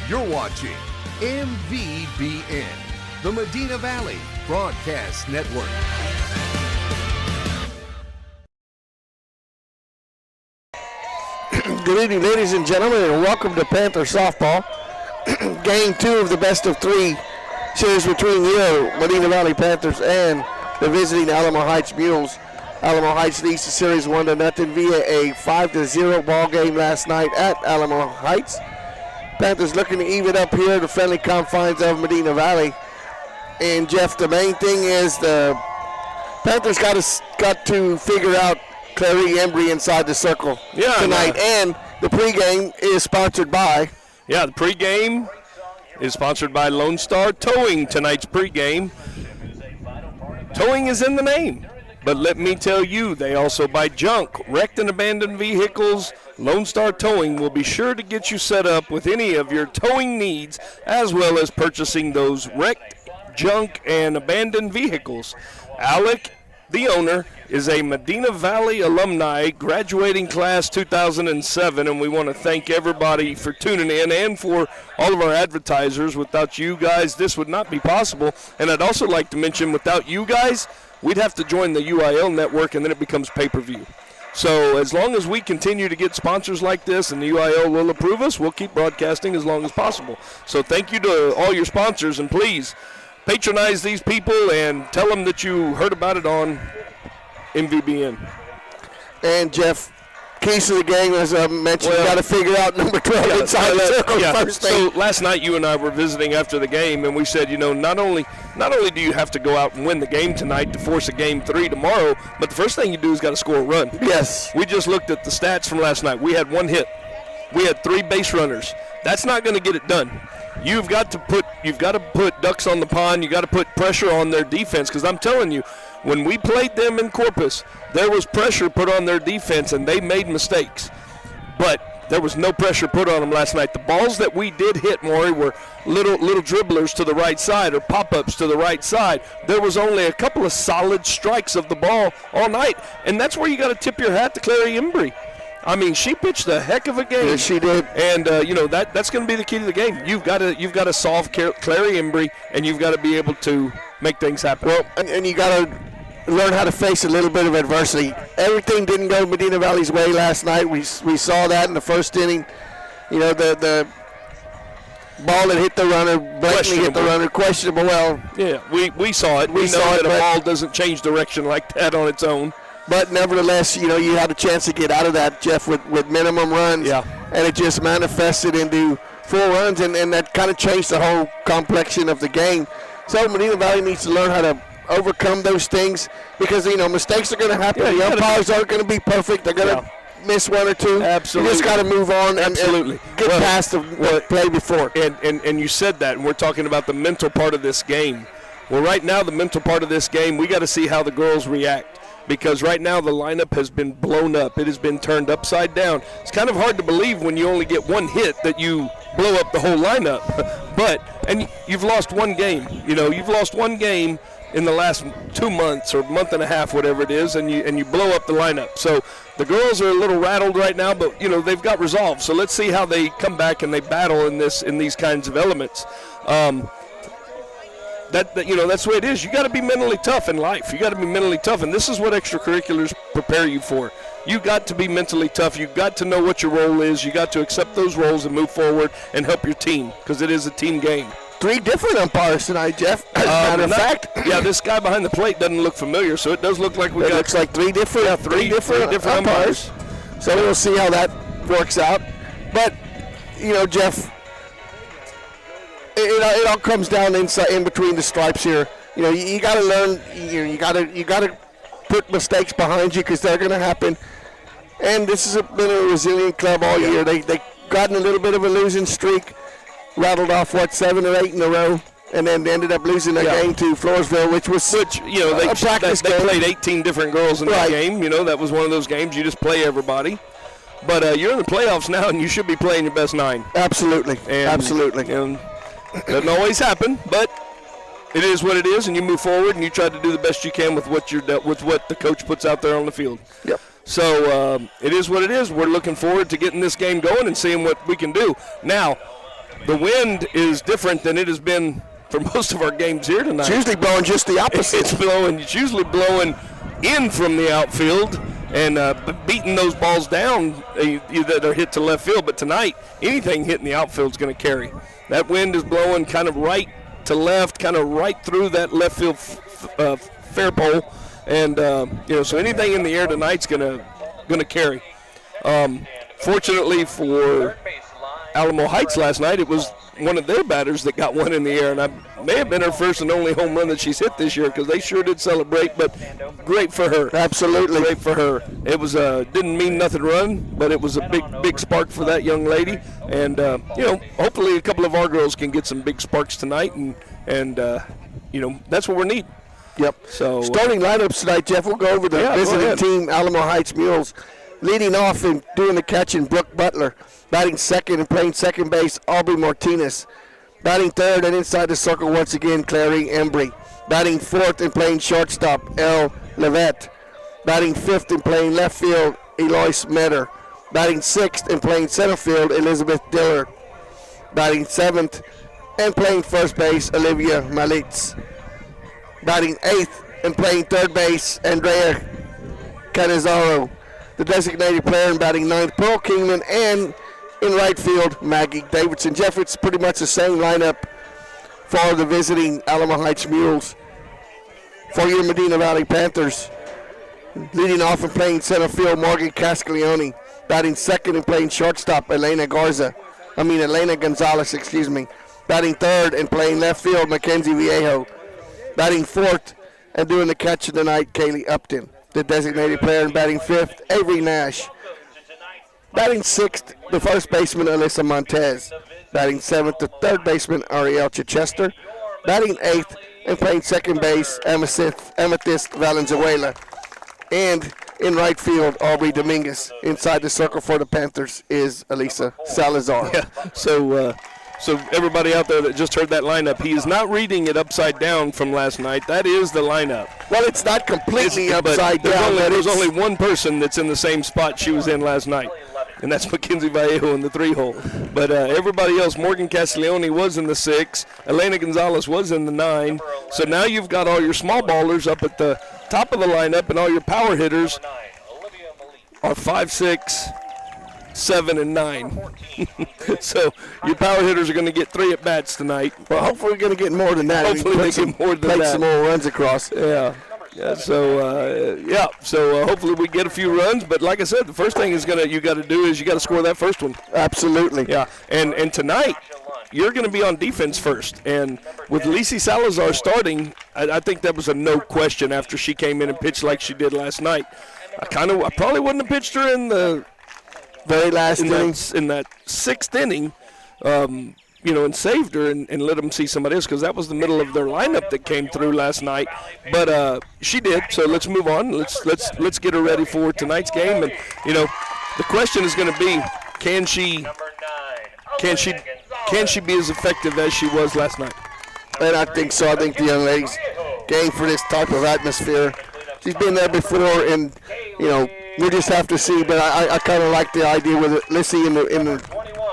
You're watching MVBN, the Medina Valley Broadcast Network. Good evening, ladies and gentlemen, and welcome to Panther Softball. Game 2 of the best of 3 series between your Medina Valley Panthers and the visiting Alamo Heights Mules. Alamo Heights leads the series 1-0 via a 5-0 ball game last night at Alamo Heights. Panthers looking to even up here at the friendly confines of Medina Valley. And Jeff, the main thing is the Panthers got to figure out Clary Embry inside the circle tonight. And the pregame is sponsored by. Yeah, the pregame is sponsored by Lone Star Towing. Tonight's pregame. Towing is in the name. But let me tell you, they also buy junk, wrecked and abandoned vehicles. Lone Star Towing will be sure to get you set up with any of your towing needs, as well as purchasing those wrecked, junk, and abandoned vehicles. Alec, the owner, is a Medina Valley alumni, graduating class 2007, and we want to thank everybody for tuning in and for all of our advertisers. Without you guys, this would not be possible. And I'd also like to mention, without you guys, we'd have to join the UIL network, and then it becomes pay-per-view. So as long as we continue to get sponsors like this and the UIL will approve us, we'll keep broadcasting as long as possible. So thank you to all your sponsors, and please patronize these people and tell them that you heard about it on MVBN. And Jeff, keys to the game, as I mentioned, you got to figure out number 12 inside the circle first thing. So last night you and I were visiting after the game, and we said, not only do you have to go out and win the game tonight to force a game 3 tomorrow, but the first thing you do is got to score a run. Yes. We just looked at the stats from last night. We had 1 hit. We had 3 base runners. That's not going to get it done. You've got to put ducks on the pond. You got to put pressure on their defense, because I'm telling you, when we played them in Corpus, there was pressure put on their defense, and they made mistakes. But there was no pressure put on them last night. The balls that we did hit, Maury, were little dribblers to the right side or pop-ups to the right side. There was only a couple of solid strikes of the ball all night, and that's where you got to tip your hat to Clary Embry. I mean, she pitched a heck of a game. Yes, she did. And that's going to be the key to the game. You've got to solve Clary Embry, and you've got to be able to make things happen. Well, and you got to learn how to face a little bit of adversity. Everything didn't go Medina Valley's way last night. We saw that in the first inning. The ball that hit the runner, blatantly hit the runner, questionable. Well, yeah, we saw it. We know that a ball doesn't change direction like that on its own. But nevertheless, you had a chance to get out of that, Jeff, with minimum runs. Yeah. And it just manifested into 4 runs, and that kind of changed the whole complexion of the game. So Medina Valley needs to learn how to overcome those things, because, mistakes are going to happen. The umpires aren't going to be perfect. They're going to miss 1 or 2. Absolutely. You just got to move on and get past the play before. And you said that, and we're talking about the mental part of this game. Well, right now, the mental part of this game, we got to see how the girls react. Because right now the lineup has been blown up. It has been turned upside down. It's kind of hard to believe when you only get 1 hit that you blow up the whole lineup. And you've lost 1 game. You've lost 1 game in the last 2 months or month and a half, whatever it is, and you blow up the lineup. So the girls are a little rattled right now, but they've got resolve. So let's see how they come back and they battle in these kinds of elements. That's the way it is. You got to be mentally tough in life. You got to be mentally tough, and this is what extracurriculars prepare you for. You got to be mentally tough. You got to know what your role is. You got to accept those roles and move forward and help your team, because it is a team game. 3 different umpires tonight, Jeff. As a matter of fact, this guy behind the plate doesn't look familiar, so it does look like it looks like 3 different, three different umpires. So we'll see how that works out. But Jeff, it all comes down in between the stripes here. You got to learn. You got to put mistakes behind you, because they're going to happen. And this has been a resilient club all year. They gotten a little bit of a losing streak, rattled off 7 or 8 in a row, and then ended up losing a game to Floresville, which they played 18 different girls in that game. That was one of those games you just play everybody. But you're in the playoffs now, and you should be playing your best 9. Absolutely. Absolutely. And doesn't always happen, but it is what it is, and you move forward and you try to do the best you can with what the coach puts out there on the field. Yep. So it is what it is. We're looking forward to getting this game going and seeing what we can do. Now, the wind is different than it has been for most of our games here tonight. It's usually blowing just the opposite. It's usually blowing in from the outfield and beating those balls down that are hit to left field. But tonight, anything hitting the outfield is going to carry. That wind is blowing kind of right to left, kind of right through that left field fair pole, and so anything in the air tonight's going to carry. Fortunately for Alamo Heights last night, it was one of their batters that got one in the air, and I may have been her first and only home run that she's hit this year, because they sure did celebrate. But great for her. Absolutely. Great for her. It was didn't mean nothing run, but it was a big spark for that young lady, and hopefully a couple of our girls can get some big sparks tonight, and that's what we need. Yep. So starting lineups tonight, Jeff. We'll go over the visiting team, Alamo Heights Mules. Leading off and doing the catching, Brooke Butler. Batting second and playing second base, Aubrey Martinez. Batting third and inside the circle once again, Clary Embry. Batting fourth and playing shortstop, Elle Levette. Batting fifth and playing left field, Eloise Metter. Batting sixth and playing center field, Elizabeth Dillard. Batting seventh and playing first base, Olivia Malitz. Batting eighth and playing third base, Andrea Canizaro. The designated player in batting ninth, Pearl Kingman, and in right field, Maggie Davidson. Jeff, it's pretty much the same lineup for the visiting Alamo Heights Mules. For your Medina Valley Panthers, leading off and playing center field, Morgan Cascaglione. Batting second and playing shortstop, Elena Gonzalez, Batting third and playing left field, Mackenzie Viejo. Batting fourth and doing the catch of the night, Kaylee Upton. The designated player in batting fifth, Avery Nash. Batting sixth, the first baseman, Alyssa Montez. Batting seventh, the third baseman, Ariel Chichester. Batting eighth and playing second base, Amethyst Valenzuela. And in right field, Aubrey Dominguez. Inside the circle for the Panthers is Elisa Salazar. Yeah, so everybody out there that just heard that lineup, he is not reading it upside down from last night. That is the lineup. Well, it's not completely upside down. There's only one person that's in the same spot she was in last night, and that's Mackenzie Vallejo in the 3-hole. But everybody else, Morgan Castiglione was in the 6. Elena Gonzalez was in the 9. So now you've got all your small ballers up at the top of the lineup, and all your power hitters are 5, 6, 7, and 9. So your power hitters are going to get 3 at bats tonight. Well, hopefully we're going to get more than that. Hopefully they get more than that. Take some more runs across. Yeah. So hopefully we get a few runs. But like I said, the first thing you got to do is you got to score that first one. Absolutely. Yeah. And tonight you're going to be on defense first. And with Lisi Salazar starting, I think that was a no question after she came in and pitched like she did last night. I probably wouldn't have pitched her in the very last inning, in that 6th inning, and saved her and let them see somebody else, because that was the middle of their lineup that came through last night. But she did. So let's move on. Let's get her ready for tonight's game. And the question is going to be, can she be as effective as she was last night? And I think so. I think the young lady's game for this type of atmosphere. She's been there before, and we just have to see. But I kind of like the idea with Lissy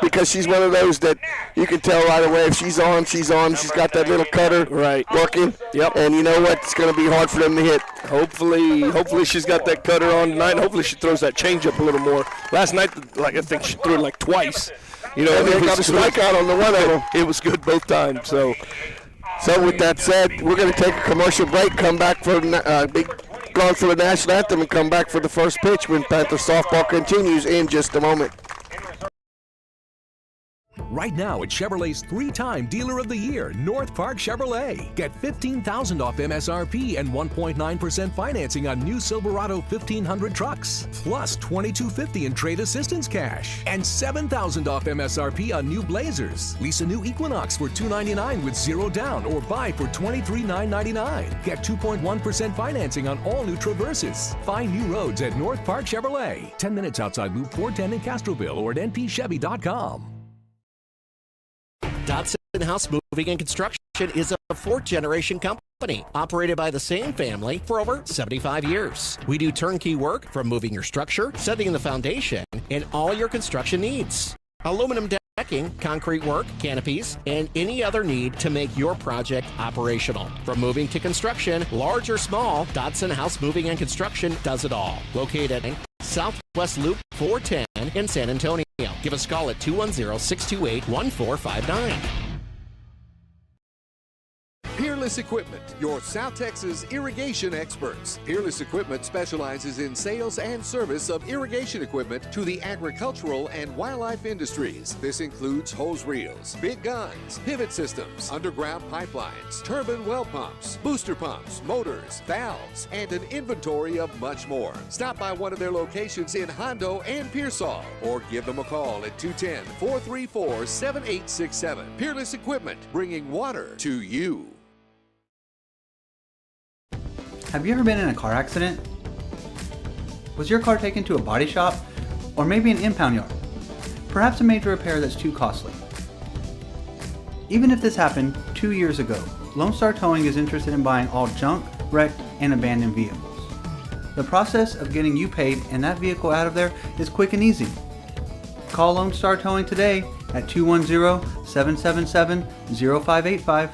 because she's one of those that you can tell right away if she's on. She's got that little cutter working. Yep. And you know what? It's going to be hard for them to hit. Hopefully she's got that cutter on tonight. Hopefully she throws that changeup a little more. Last night, I think she threw it like twice. And they got a strikeout on the one of them. It was good both times. So with that said, we're going to take a commercial break. Come back for going for the national anthem, and come back for the first pitch when Panther softball continues in just a moment. Right now at Chevrolet's 3-time Dealer of the Year, North Park Chevrolet. Get $15,000 off MSRP and 1.9% financing on new Silverado 1500 trucks, plus $2,250 in trade assistance cash, and $7,000 off MSRP on new Blazers. Lease a new Equinox for $299 with 0 down, or buy for $23,999. Get 2.1% financing on all new Traverses. Find new roads at North Park Chevrolet. 10 minutes outside Loop 410 in Castroville or at npchevy.com. Dodson House Moving and Construction is a 4th-generation company operated by the same family for over 75 years. We do turnkey work from moving your structure, setting the foundation, and all your construction needs. Aluminum decking, concrete work, canopies, and any other need to make your project operational. From moving to construction, large or small, Dodson House Moving and Construction does it all. Located at Southwest Loop 410 in San Antonio. Give us a call at 210-628-1459. Peerless Equipment, your South Texas irrigation experts. Peerless Equipment specializes in sales and service of irrigation equipment to the agricultural and wildlife industries. This includes hose reels, big guns, pivot systems, underground pipelines, turbine well pumps, booster pumps, motors, valves, and an inventory of much more. Stop by one of their locations in Hondo and Pearsall, or give them a call at 210-434-7867. Peerless Equipment, bringing water to you. Have you ever been in a car accident? Was your car taken to a body shop or maybe an impound yard? Perhaps a major repair that's too costly. Even if this happened 2 years ago, Lone Star Towing is interested in buying all junk, wrecked, and abandoned vehicles. The process of getting you paid and that vehicle out of there is quick and easy. Call Lone Star Towing today at 210-777-0585.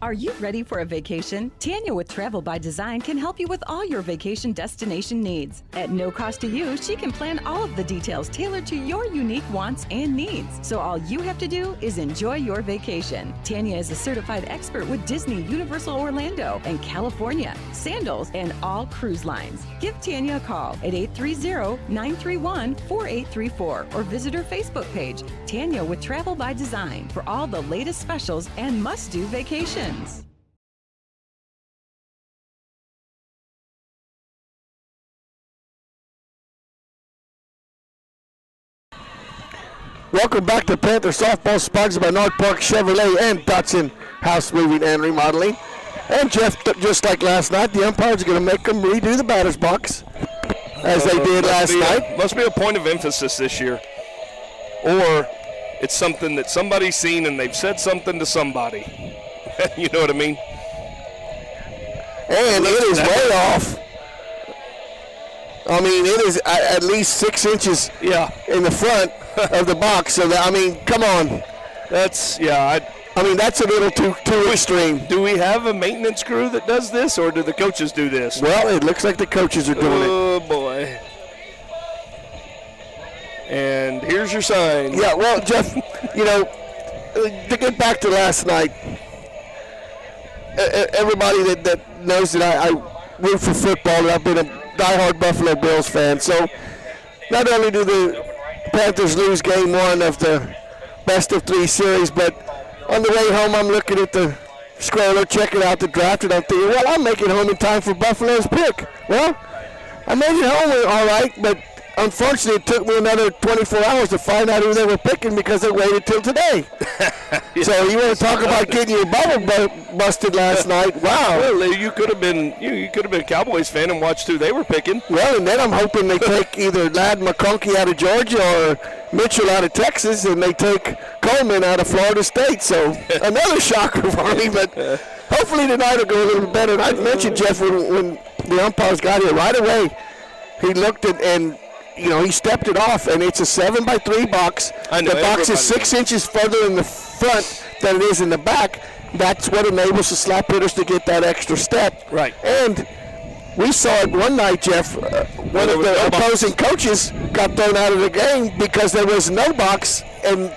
Are you ready for a vacation? Tanya with Travel by Design can help you with all your vacation destination needs. At no cost to you, she can plan all of the details tailored to your unique wants and needs. So all you have to do is enjoy your vacation. Tanya is a certified expert with Disney, Universal Orlando, and California, Sandals, and all cruise lines. Give Tanya a call at 830-931-4834 or visit her Facebook page, Tanya with Travel by Design, for all the latest specials and must-do vacations. Welcome back to Panther Softball, sponsored by North Park Chevrolet and Dodson House Moving and Remodeling. And Jeff, just like last night, the umpires are going to make them redo the batter's box, as they did last night. Must be a point of emphasis this year. Or it's something that somebody's seen and they've said something to somebody. You know what I mean? And it is way off. I mean, it is at least 6 inches in the front of the box. So, that, I mean, come on. That's, I mean, that's a little too extreme. Do we have a maintenance crew that does this, or do the coaches do this? Well, it looks like the coaches are doing it. Oh, boy. And here's your sign. Yeah, well, Jeff, you know, to get back to last night, everybody that knows that I root for football, and I've been a diehard Buffalo Bills fan. So not only do the Panthers lose game one of the best of 3 series, but on the way home I'm looking at the scroller, checking out the draft, and I'm thinking, well, I'll make it home in time for Buffalo's pick. Well, I made it home all right, but unfortunately it took me another 24 hours to find out who they were picking because they waited till today. So you want to talk about getting your bubble busted last night? Wow. Well, you could have been a Cowboys fan and watched who they were picking. Well, and then I'm hoping they take either Ladd McConkey out of Georgia or Mitchell out of Texas, and they take Coleman out of Florida State. So another shocker for me, but hopefully tonight will go a little better. And I mentioned, Jeff, when the umpires got here right away, he looked at and you know, he stepped it off, and it's a 7x3 box. I know, the box is 6 inches further in the front than it is in the back. That's what enables the slap hitters to get that extra step. Right. And we saw it one night, Jeff. One of the opposing coaches got thrown out of the game because there was no box, and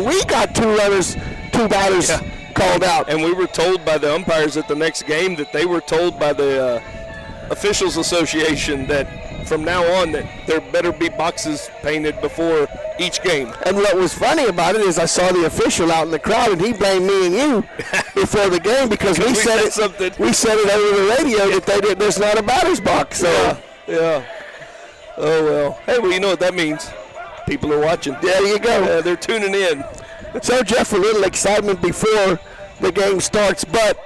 we got two batters called out. And we were told by the umpires at the next game that they were told by the Officials Association that from now on that there better be boxes painted before each game. And what was funny about it is I saw the official out in the crowd, and he blamed me and you before the game because we said it over the radio that there's not a batter's box. So yeah. Oh well. Hey, well, you know what that means. People are watching. There you go. They're tuning in. So Jeff, a little excitement before the game starts, but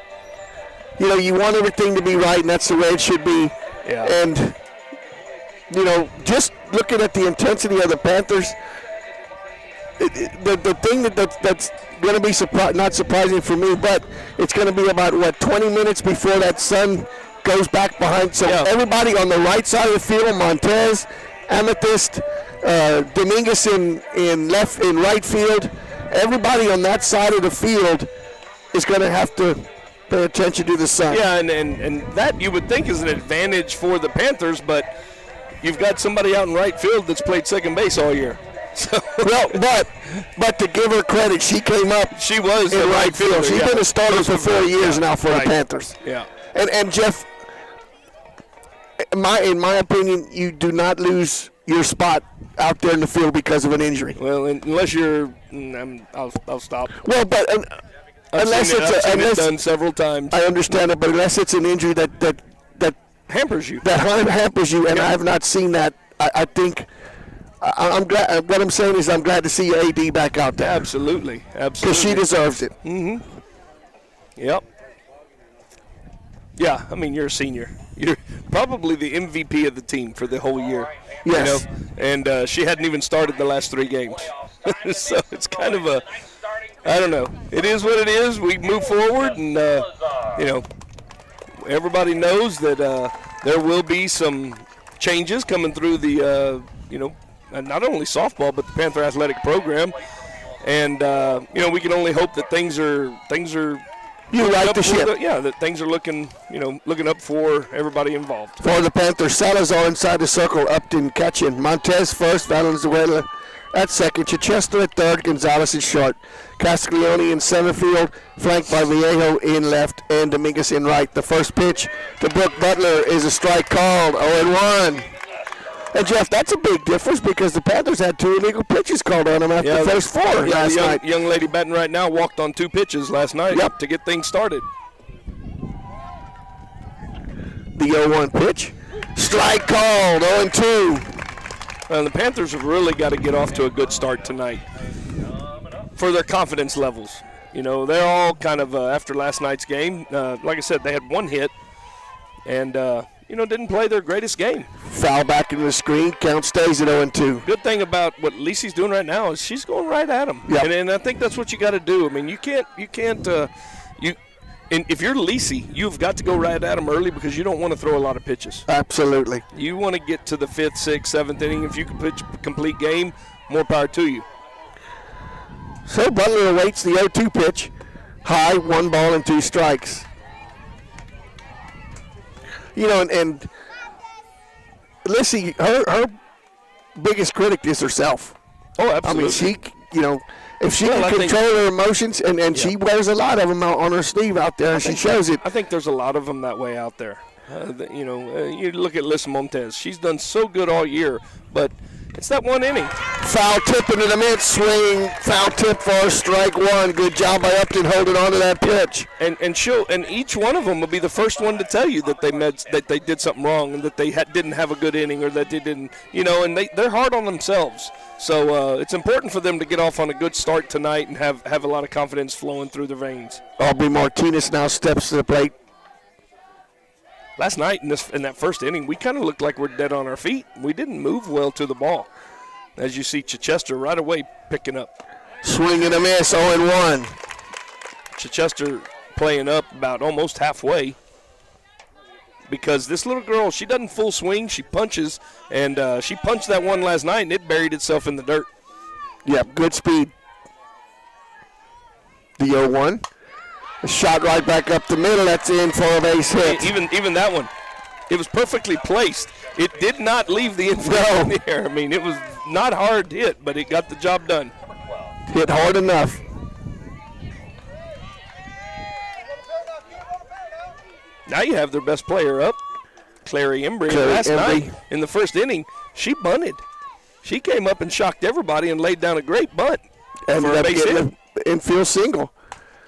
you know, you want everything to be right, and that's the way it should be. Yeah. And you know, just looking at the intensity of the Panthers, the thing that's going to be not surprising for me, but it's going to be about, 20 minutes before that sun goes back behind. So everybody on the right side of the field, Montez Amethyst, Dominguez in right field. Everybody on that side of the field is going to have to pay attention to the sun. Yeah, and that you would think is an advantage for the Panthers, but you've got somebody out in right field that's played second base all year. So well, but to give her credit, she came up. She was in the right field. She's been a starter for 4 years now for the Panthers. Yeah. And Jeff, in my opinion, you do not lose your spot out there in the field because of an injury. Well, unless you're, I'll stop. Well, but unless I've seen it done several times. I understand it, but unless it's an injury that hampers you. That hampers you, and I have not seen that. I think. I'm glad. What I'm saying is, I'm glad to see AD back out there. Absolutely. Because she deserves it. Mm-hmm. Yep. Yeah, I mean, you're a senior. You're probably the MVP of the team for the whole year. Yes. You know? And she hadn't even started the last 3 games. So it's kind of I don't know. It is what it is. We move forward, and, everybody knows that there will be some changes coming through the, not only softball, but the Panther athletic program. And, we can only hope that things are you right the ship. That things are looking up for everybody involved. For the Panthers, Salazar inside the circle, Upton catching. Montez first, Valenzuela at second, Chichester at third, Gonzalez in short. Castiglione in center field, flanked by Vallejo in left and Dominguez in right. The first pitch to Brooke Butler is a strike called, 0-1. And, Jeff, that's a big difference because the Panthers had 2 illegal pitches called on them after the first 4 last night. The young lady batting right now walked on 2 pitches last night to get things started. The 0-1 pitch. Strike called, 0-2. The Panthers have really got to get off to a good start tonight for their confidence levels. They're all kind of, after last night's game, like I said, they had 1 hit and, didn't play their greatest game. Foul back into the screen, count stays at 0-2. Good thing about what Lisi's doing right now is she's going right at him. Yep. And I think that's what you got to do. I mean, you can't, and if you're Lisi, you've got to go right at him early because you don't want to throw a lot of pitches. Absolutely. You want to get to the 5th, 6th, 7th inning. If you can pitch a complete game, more power to you. So Butler awaits the 0-2 pitch. High, 1 ball and 2 strikes. And Lissy, her biggest critic is herself. Oh, absolutely. I mean, if she can control her emotions, and she wears a lot of them on her sleeve out there, and she shows it. I think there's a lot of them that way out there. You look at Liz Montez. She's done so good all year, but it's that 1 inning. Foul tip into the mid swing. Foul tip for strike 1. Good job by Upton holding on to that pitch. And each one of them will be the first one to tell you that they did something wrong and that they didn't have a good inning or that they didn't, and they're hard on themselves. So it's important for them to get off on a good start tonight and have a lot of confidence flowing through their veins. Aubrey Martinez now steps to the plate. Last night in that first inning, we kind of looked like we're dead on our feet. We didn't move well to the ball. As you see Chichester right away picking up. Swing and a miss, 0-1. Chichester playing up about almost halfway because this little girl, she doesn't full swing. She punches, and she punched that one last night, and it buried itself in the dirt. Yep, good speed. The 0-1. A shot right back up the middle. That's in for a base hit. Even that one, it was perfectly placed. It did not leave the infield in the air. I mean, it was not hard hit, but it got the job done. Hit hard enough. Now you have their best player up, Clary Embry. Last night in the first inning, she bunted. She came up and shocked everybody and laid down a great bunt for a base hit. Infield single.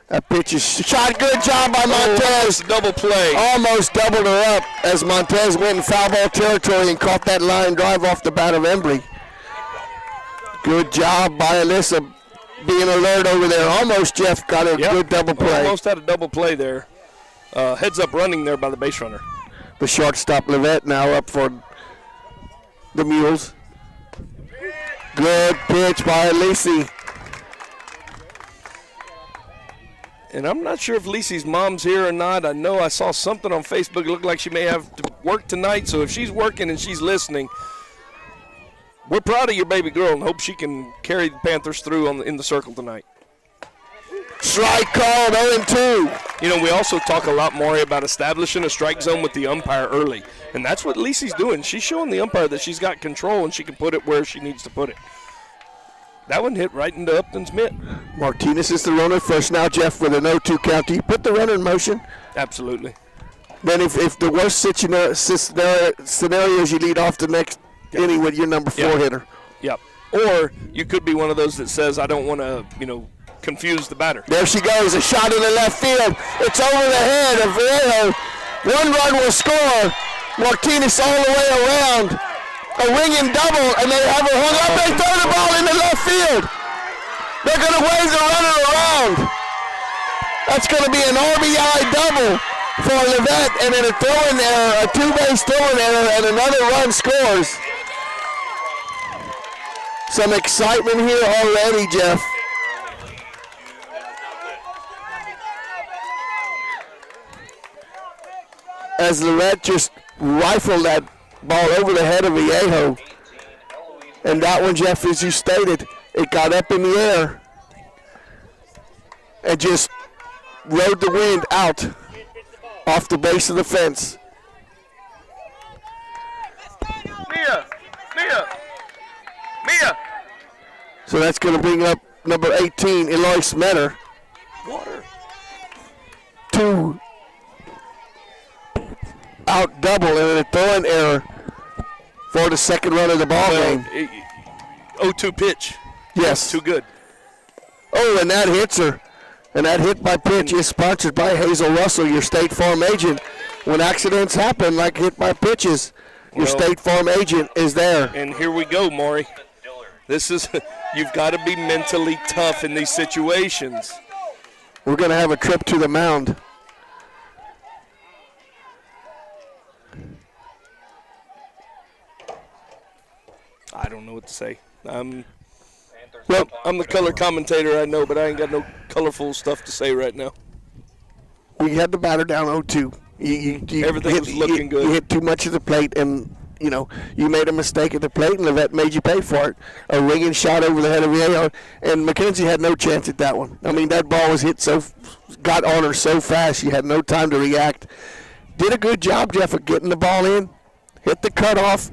That pitch is shot. Good job by Montez. Double play. Almost doubled her up as Montez went in foul ball territory and caught that line drive off the bat of Embry. Good job by Alyssa being alert over there. Almost, Jeff, got a good double play. Almost had a double play there. Heads up running there by the base runner. The shortstop, Levette, now up for the Mules. Good pitch by Lisi. And I'm not sure if Lisi's mom's here or not. I know I saw something on Facebook. It looked like she may have to work tonight. So if she's working and she's listening, we're proud of your baby girl and hope she can carry the Panthers through in the circle tonight. Strike called, 0-2. You know, we also talk a lot more about establishing a strike zone with the umpire early, and that's what Lisi's doing. She's showing the umpire that she's got control and she can put it where she needs to put it. That one hit right into Upton's mitt. Martinez is the runner first now, Jeff, with an 0-2 count. Do you put the runner in motion? Absolutely. Then if the worst scenarios, you lead off the next inning with your number 4 hitter. Yep. Or you could be one of those that says, I don't want to, confuse the batter. There she goes, a shot in the left field. It's over the head of Vallejo. 1 run will score. Martinez all the way around. A ringing double, and they have her hung up. They throw the ball in the left field. They're going to wave the runner around. That's going to be an RBI double for Levette, and then a throwing error, a 2-base throwing error, and another run scores. Some excitement here already, Jeff. As Lorette just rifled that ball over the head of Vallejo. And that one, Jeff, as you stated, it got up in the air and just rode the wind out off the base of the fence. Mia! So that's going to bring up number 18, Eloise Menor. Water. 2 out double and a throwing error for the second run of the ball game. 0-2 pitch. Yes. Too good. Oh, and that hits her. And that hit by pitch is sponsored by Hazel Russell, your State Farm agent. When accidents happen, like hit by pitches, your State Farm agent is there. And here we go, Maury. This is, you've got to be mentally tough in these situations. We're going to have a trip to the mound. I don't know what to say. I'm the color commentator, I know, but I ain't got no colorful stuff to say right now. We had the batter down 0-2. Everything was looking good. You hit too much of the plate, and you made a mistake at the plate, and Levette made you pay for it. A ringing shot over the head of Vallejo, and Mackenzie had no chance at that one. I mean, that ball was got on her so fast, she had no time to react. Did a good job, Jeff, of getting the ball in. Hit the cutoff.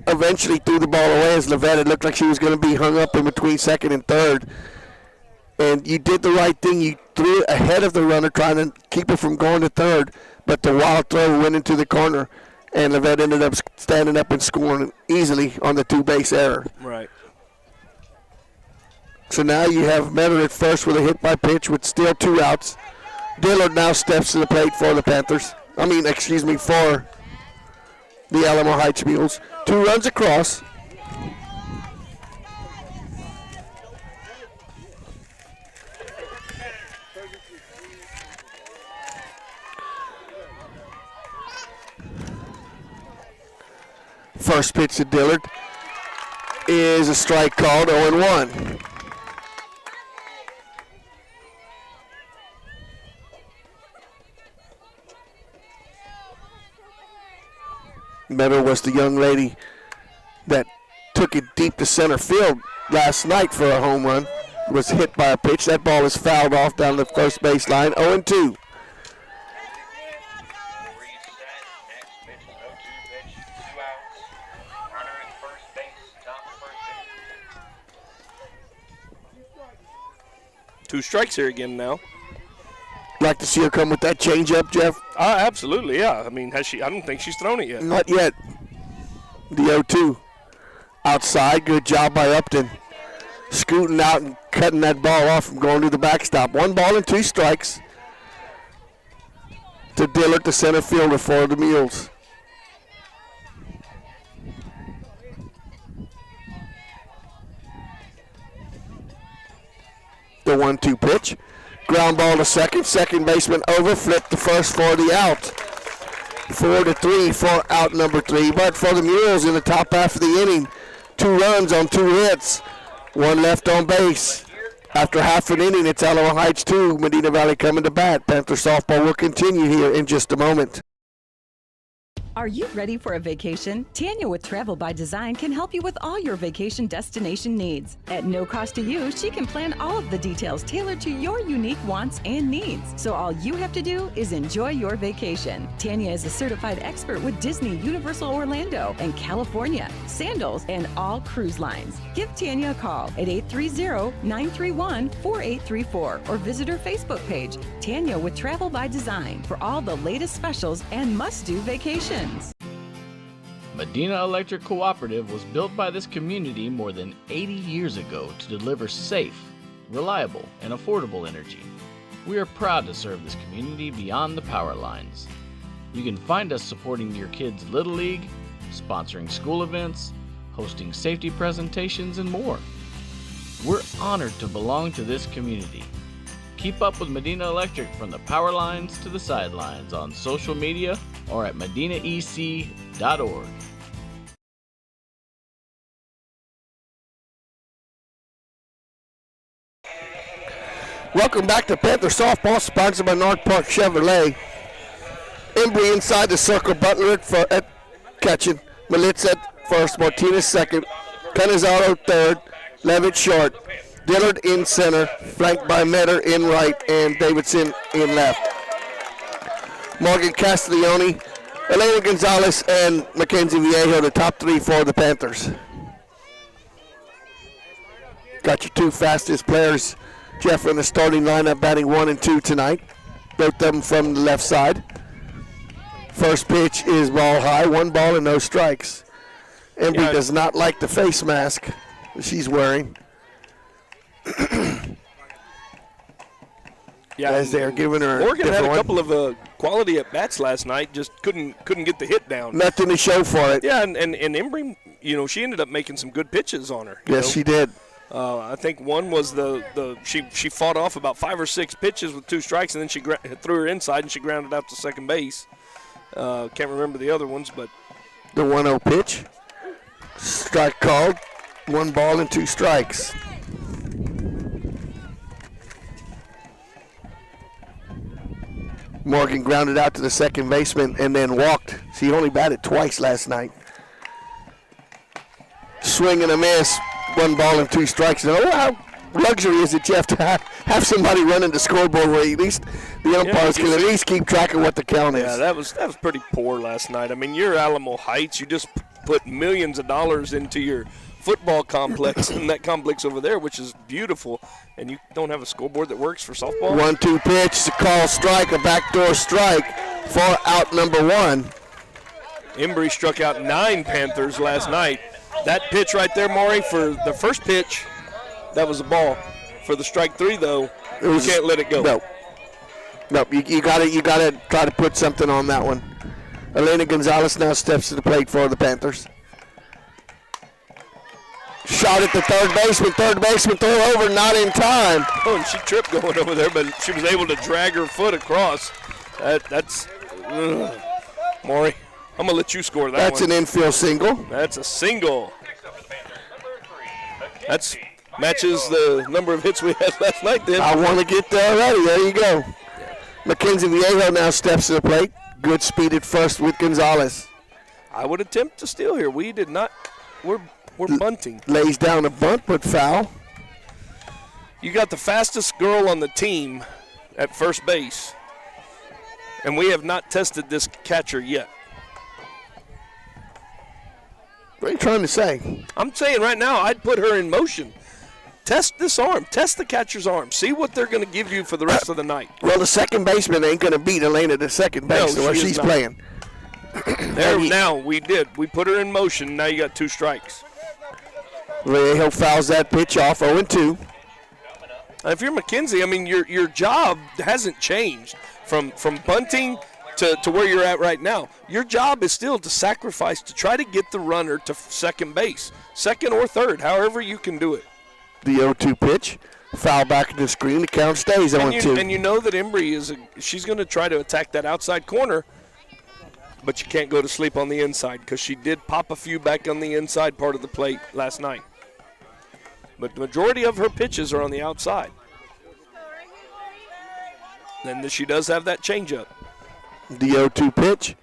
Eventually threw the ball away as Levette. It looked like she was going to be hung up in between second and third. And you did the right thing. You threw it ahead of the runner, trying to keep it from going to third. But the wild throw went into the corner, and Levette ended up standing up and scoring easily on the 2-base error. Right. So now you have Menor at first with a hit by pitch with still 2 outs. Dillard now steps to the plate for the Panthers. For the Alamo Heights Mules. 2 runs across. First pitch to Dillard is a strike called, 0-1. Menor was the young lady that took it deep to center field last night for a home run. Was hit by a pitch. That ball is fouled off down the first base line. 0-2. Two strikes here again now. Like to see her come with that changeup, Jeff? Absolutely, yeah. I mean, I don't think she's thrown it yet. Not yet. The 0-2. Outside, good job by Upton. Scooting out and cutting that ball off from going to the backstop. 1 ball and 2 strikes to Dillard, the center fielder for the Mules. The 1-2 pitch. Ground ball to second. Second baseman over. Flipped the first for the out. 4-3 for out number 3. But for the Mules in the top half of the inning, 2 runs on 2 hits. 1 left on base. After half an inning, it's Alamo Heights 2, Medina Valley coming to bat. Panther softball will continue here in just a moment. Are you ready for a vacation? Tanya with Travel by Design can help you with all your vacation destination needs. At no cost to you, she can plan all of the details tailored to your unique wants and needs. So all you have to do is enjoy your vacation. Tanya is a certified expert with Disney, Universal Orlando, and California, Sandals, and all cruise lines. Give Tanya a call at 830-931-4834 or visit her Facebook page, Tanya with Travel by Design, for all the latest specials and must-do vacations. Medina Electric Cooperative was built by this community more than 80 years ago to deliver safe, reliable, and affordable energy. We are proud to serve this community beyond the power lines. You can find us supporting your kids' Little League, sponsoring school events, hosting safety presentations, and more. We're honored to belong to this community. Keep up with Medina Electric from the power lines to the sidelines on social media or at medinaec.org. Welcome back to Panther Softball, sponsored by North Park Chevrolet. Embry inside the circle, Butler at catching, Malitz at first, Martinez second, Canizaro third, Levitt short, Dillard in center, flanked by Metter in right, and Davidson in left. Morgan Castiglione, Elena Gonzalez, and Mackenzie Viejo, the top three for the Panthers. Got your two fastest players, Jeff, in the starting lineup, batting 1 and 2 tonight. Both of them from the left side. First pitch is ball high, 1 ball and no strikes. Embry does not like the face mask that she's wearing. As they're giving her Morgan had a one. couple of quality at bats last night, just couldn't get the hit down. Nothing to show for it. Yeah, and Embry, she ended up making some good pitches on her. Yes, she did. I think one was she fought off about 5 or 6 pitches with 2 strikes, and then she threw her inside and she grounded out to second base. Can't remember the other ones, but the 1-0 pitch, strike called, 1 ball and 2 strikes. Morgan grounded out to the second baseman and then walked. She only batted twice last night. Swing and a miss, 1 ball and 2 strikes. And how luxury is it, Jeff, to have somebody running the scoreboard where at least the umpires can at least keep track of what the count is. Yeah, that was pretty poor last night. I mean, you're Alamo Heights. You just put millions of dollars into your football complex and that complex over there, which is beautiful, and you don't have a scoreboard that works for softball. 1-2 pitch, a call strike, a backdoor strike for out number 1. Embry struck out 9 Panthers last night. That pitch right there, Maury, for the first pitch, that was a ball. For the strike 3, though, you can't let it go. No, you got to try to put something on that one. Elena Gonzalez now steps to the plate for the Panthers. Shot at the third baseman threw over, not in time. Oh, and she tripped going over there, but she was able to drag her foot across. That's Maury, I'm going to let you score that one. That's an infield single. That's a single. That's matches the number of hits we had last night then. I want to get there already. There you go. Mackenzie Viejo now steps to the plate. Good speed at first with Gonzalez. I would attempt to steal here. We did not. We're bunting. Lays down a bunt, but foul. You got the fastest girl on the team at first base, and we have not tested this catcher yet. What are you trying to say? I'm saying right now I'd put her in motion. Test this arm. Test the catcher's arm. See what they're going to give you for the rest of the night. Well, the second baseman ain't going to beat Elena to second base where she's playing. Now we did. We put her in motion. Now you got 2 strikes. Viejo fouls that pitch off, 0-2. If you're McKenzie, I mean, your job hasn't changed from bunting to where you're at right now. Your job is still to sacrifice to try to get the runner to second base, second or third, however you can do it. The 0-2 pitch, foul back in the screen. The count stays 0-2. And you know that Embry she's going to try to attack that outside corner, but you can't go to sleep on the inside because she did pop a few back on the inside part of the plate last night. But the majority of her pitches are on the outside. And she does have that changeup. The 0-2 pitch.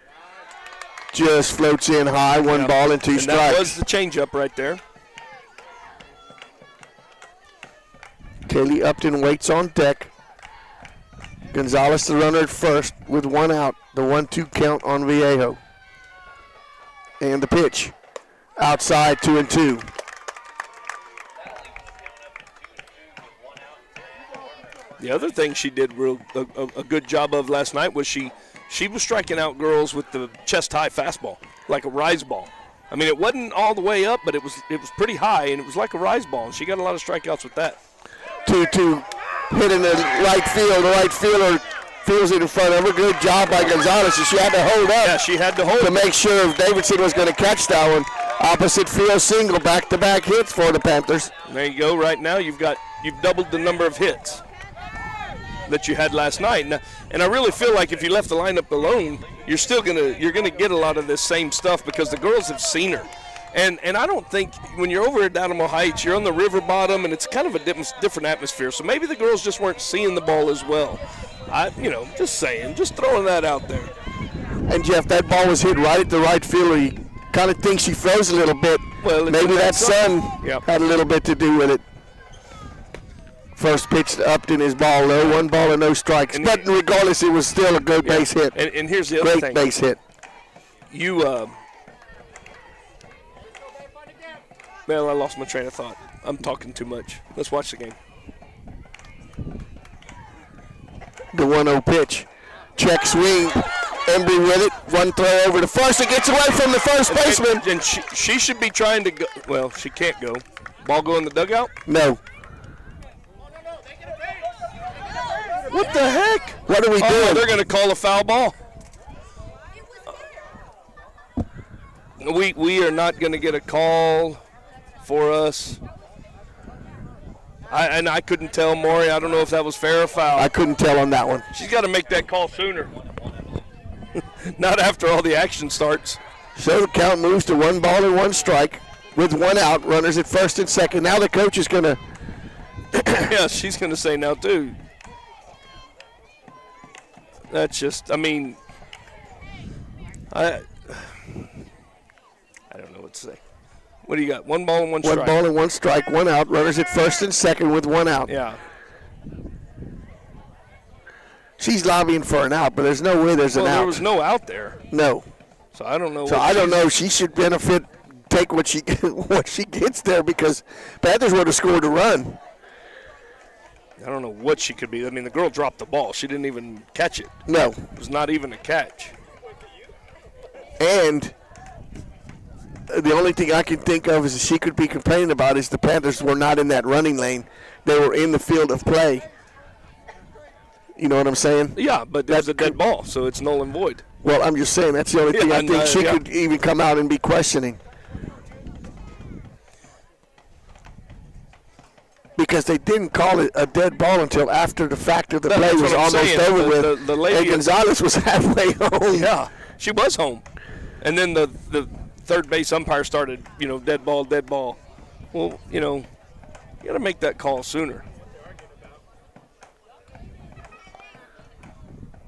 just floats in high, one ball and 2 strikes. That was the changeup right there. Kaylee Upton waits on deck. Gonzalez, the runner at first, with 1 out. The 1-2 count on Vallejo. And the pitch. Outside, 2-2. The other thing she did a good job of last night was she was striking out girls with the chest-high fastball, like a rise ball. I mean, it wasn't all the way up, but it was pretty high, and it was like a rise ball, and she got a lot of strikeouts with that. 2-2 hit in the right field. The right fielder feels it in front of her. Good job by Gonzalez. She had to hold up. Yeah, she had to hold to make sure if Davidson was going to catch that one. Opposite field single, back-to-back hits for the Panthers. There you go. Right now, you've doubled the number of hits that you had last night, and I really feel like if you left the lineup alone, you're gonna get a lot of this same stuff because the girls have seen her. And I don't think when you're over at Alamo Heights, you're on the river bottom, and it's kind of a different atmosphere. So maybe the girls just weren't seeing the ball as well. Just saying, just throwing that out there. And Jeff, that ball was hit right at the right fielder. You kind of think she froze a little bit. Well, maybe that sun had a little bit to do with it. First pitch to Upton is ball low, 1 ball and no strikes. But regardless, it was still a good base hit. And here's the other thing. Great base hit. Well, I lost my train of thought. I'm talking too much. Let's watch the game. The 1-0 pitch. Check swing. Embry with it. One throw over to first. It gets away from the first baseman. And she should be trying to go. Well, she can't go. Ball go in the dugout? No. What the heck? What are we doing? They're going to call a foul ball. We are not going to get a call for us. I couldn't tell, Maury. I don't know if that was fair or foul. I couldn't tell on that one. She's got to make that call sooner. Not after all the action starts. So the count moves to 1 ball and 1 strike with 1 out. Runners at first and second. Now the coach is going to. Yeah, she's going to say now, too. That's just, I don't know what to say. What do you got? 1 ball and 1 strike. 1 ball and 1 strike, 1 out. Runners at first and second with 1 out. Yeah. She's lobbying for an out, but there's no way there's an out. There was no out there. No. So I don't know. So I don't know. She should take what she gets there because Panthers would have scored a run. I don't know what she could be. I mean, the girl dropped the ball. She didn't even catch it. No. It was not even a catch. And the only thing I can think of is she could be complaining about is the Panthers were not in that running lane. They were in the field of play. You know what I'm saying? Yeah, but that's a dead ball, so it's null and void. Well, I'm just saying that's the only thing I think she could even come out and be questioning. Because they didn't call it a dead ball until after the fact of the play was almost over with. The lady and Gonzalez was halfway home. Yeah, she was home. And then the third base umpire started, dead ball, dead ball. Well, you got to make that call sooner.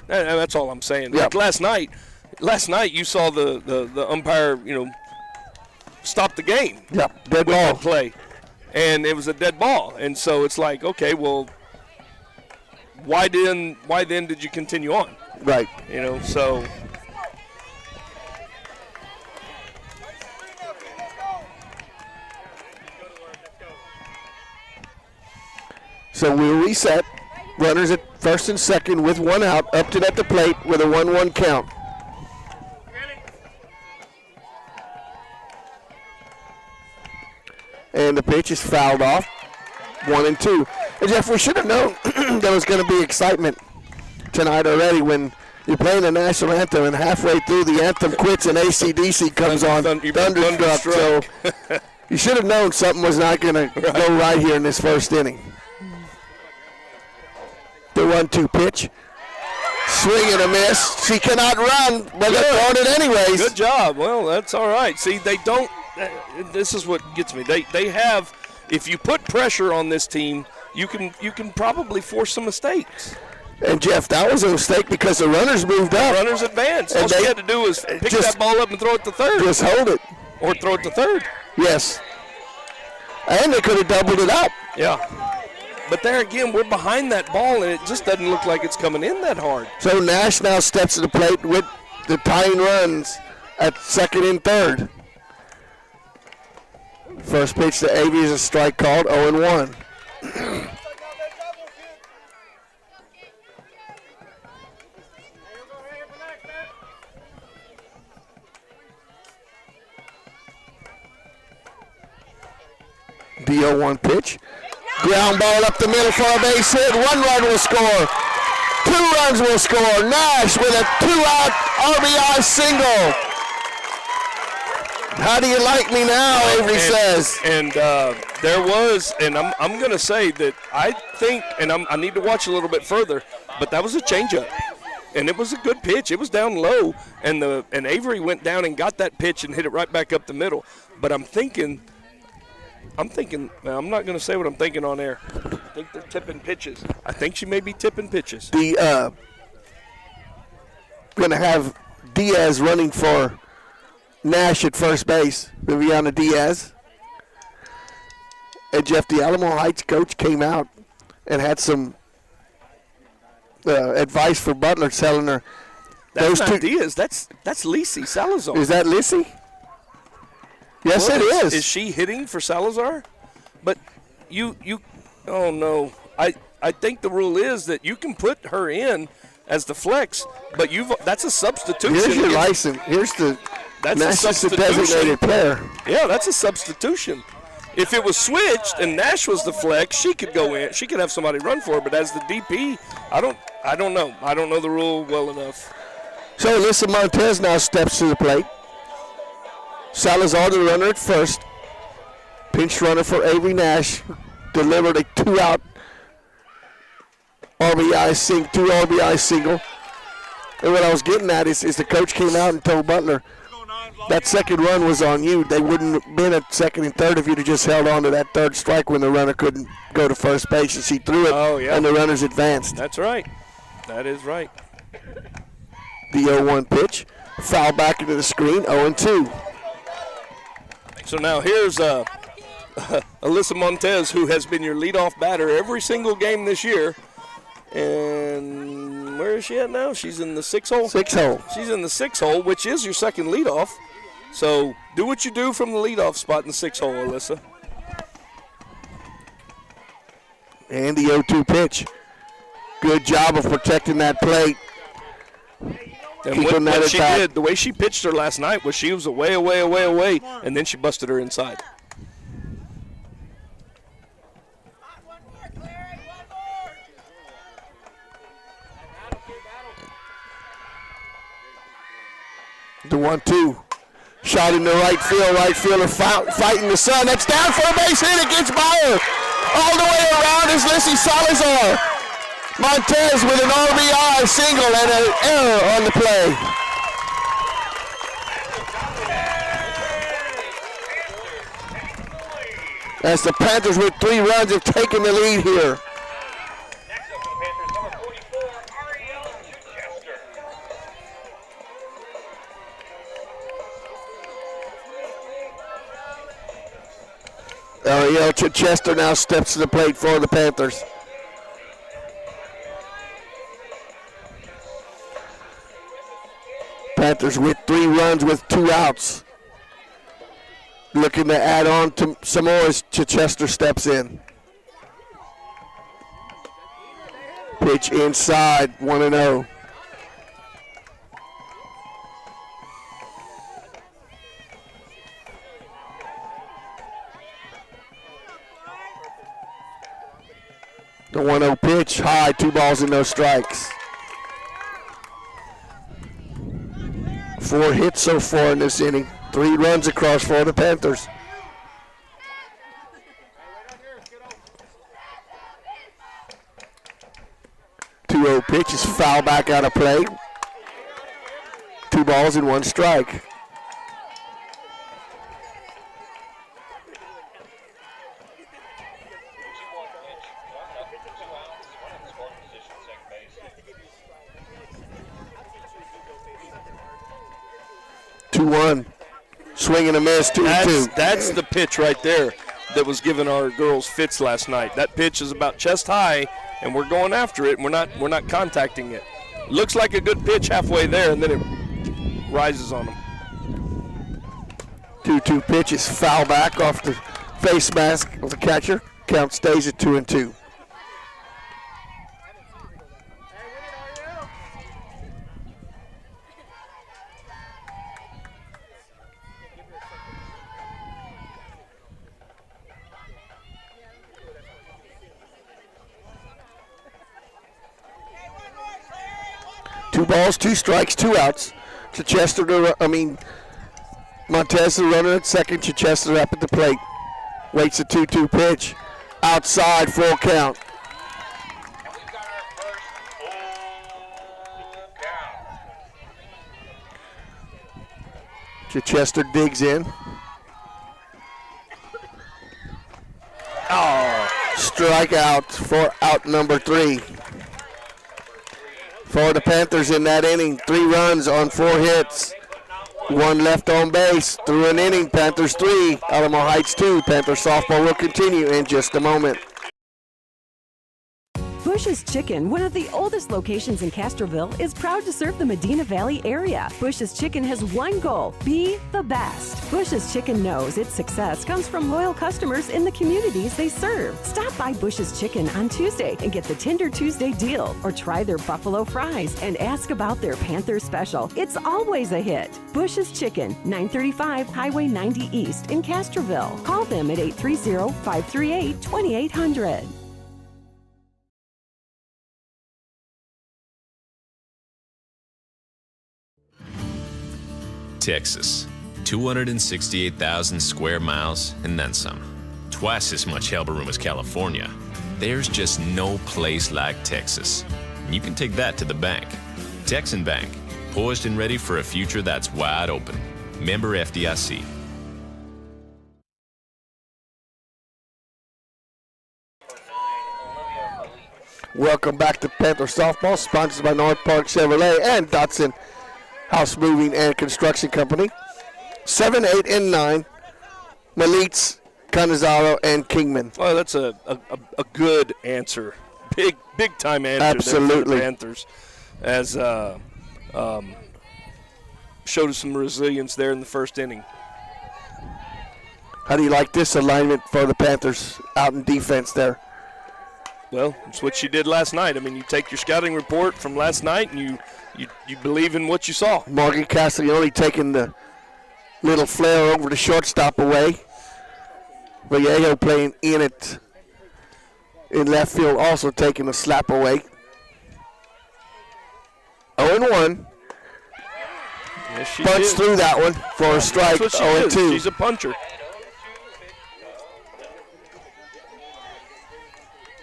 And that's all I'm saying. Yep. Like last night you saw the umpire, stop the game. Yep, dead with ball. That play. And it was a dead ball. And so it's like, okay, well, why then did you continue on? Right. So. So we'll reset. Runners at first and second with 1 out. Upton at the plate with a 1-1 count. And the pitch is fouled off. 1-2. And Jeff, we should have known there was going to be excitement tonight already when you're playing the national anthem and halfway through the anthem quits and AC/DC comes on. Thunderstruck. So you should have known something was not going to go right here in this first inning. The 1-2 pitch. Swing and a miss. She cannot run, but they're throwing it anyways. Good job. Well, that's all right. See, they don't. This is what gets me. They have. If you put pressure on this team, you can probably force some mistakes. And, Jeff, that was a mistake because the runners moved up. Runners advanced. All she had to do was pick that ball up and throw it to third. Just hold it. Or throw it to third. Yes. And they could have doubled it up. Yeah. But there again, we're behind that ball, and it just doesn't look like it's coming in that hard. So Nash now steps to the plate with the tying runs at second and third. First pitch to Avery is a strike called, 0-1. The 0-1 pitch. Ground ball up the middle for a base hit. 1 run will score. 2 runs will score. Nash with a 2-out RBI single. How do you like me now, Avery says. And there was, and I'm going to say that I think, and I need to watch a little bit further, but that was a changeup. And it was a good pitch. It was down low, and Avery went down and got that pitch and hit it right back up the middle. But I'm thinking, I'm not going to say what I'm thinking on air. I think they're tipping pitches. I think she may be tipping pitches. Going to have Diaz running for Nash at first base. Viviana Diaz. And Jeff, the Alamo Heights coach came out and had some advice for Butler, telling her That's not Diaz. That's Lisi Salazar. Is that Lisi? Yes, Well, it is. Is she hitting for Salazar? But you oh no. I think the rule is that you can put her in as the flex, but that's a substitution. Here's your license. Here's the Nash is the designated player. Yeah, that's a substitution. If it was switched and Nash was the flex, she could go in. She could have somebody run for her, but as the DP, I don't know. I don't know the rule well enough. So Alyssa Montez now steps to the plate. Salazar, the runner at first. Pinch runner for Avery Nash. Delivered a 2-out RBI single. And what I was getting at is the coach came out and told Butler that second run was on you. They wouldn't have been at second and third if you'd have just held on to that third strike when the runner couldn't go to first base, and she threw it, and the runners advanced. That's right. That is right. The 0-1 pitch. Foul back into the screen, 0-2. So now here's Alyssa Montez, who has been your leadoff batter every single game this year. And where is she at now? She's in the 6 hole? 6 hole. She's in the 6 hole, which is your second leadoff. So do what you do from the leadoff spot in the 6 hole, Alyssa. And the 0-2 pitch. Good job of protecting that plate. And what she did, the way she pitched her last night was she was away, and then she busted her inside. The 1-2. Shot in the right field. Right fielder fighting the sun. That's down for a base hit. It gets by her. All the way around is Lissy Salazar. Montez with an RBI single and an error on the play. As the Panthers with 3 runs have taken the lead here. Ariel Chichester now steps to the plate for the Panthers. Panthers with 3 runs with 2 outs. Looking to add on to some more as Chichester steps in. Pitch inside, 1-0. The 1-0 pitch, high, 2 balls and no strikes. 4 hits so far in this inning. 3 runs across for the Panthers. The 2-0 pitch is foul back out of play. 2 balls and 1 strike. 2-1. Swing and a miss, 2-2. That's the pitch right there that was giving our girls fits last night. That pitch is about chest high, and we're going after it, and we're not contacting it. Looks like a good pitch halfway there, and then it rises on them. 2-2 pitch is foul back off the face mask of the catcher. Count stays at 2-2. Two balls, 2 strikes, 2 outs. Montez the runner at second. Chichester up at the plate. Waits a 2-2 pitch. Outside, full count. Chichester digs in. Strikeout for out number 3. For the Panthers in that inning, 3 runs on 4 hits. 1 left on base through an inning. Panthers 3, Alamo Heights 2. Panther softball will continue in just a moment. Bush's Chicken, one of the oldest locations in Castroville, is proud to serve the Medina Valley area. Bush's Chicken has one goal: be the best. Bush's Chicken knows its success comes from loyal customers in the communities they serve. Stop by Bush's Chicken on Tuesday and get the Tender Tuesday deal, or try their buffalo fries and ask about their Panther special. It's always a hit. Bush's Chicken, 935 Highway 90 East in Castroville. Call them at 830-538-2800. Texas, 268,000 square miles and then some. Twice as much elbow room as California. There's just no place like Texas. And you can take that to the bank. Texan Bank, poised and ready for a future that's wide open. Member FDIC. Welcome back to Panther Softball, sponsored by North Park Chevrolet and Dotson House Moving and Construction Company. 7, 8, and 9, Malitz, Canizaro, and Kingman. Well, that's a good answer. Big time answer. Absolutely. There for the Panthers, as showed us some resilience there in the first inning. How do you like this alignment for the Panthers out in defense there? Well, it's what you did last night. I mean, you take your scouting report from last night and you believe in what you saw. Morgan Castiglione taking the little flare over the shortstop away. Vallejo playing in it in left field, also taking a slap away. 0-1. Yes, she Punched through that one for a strike. That's what she is. 0-2. She's a puncher.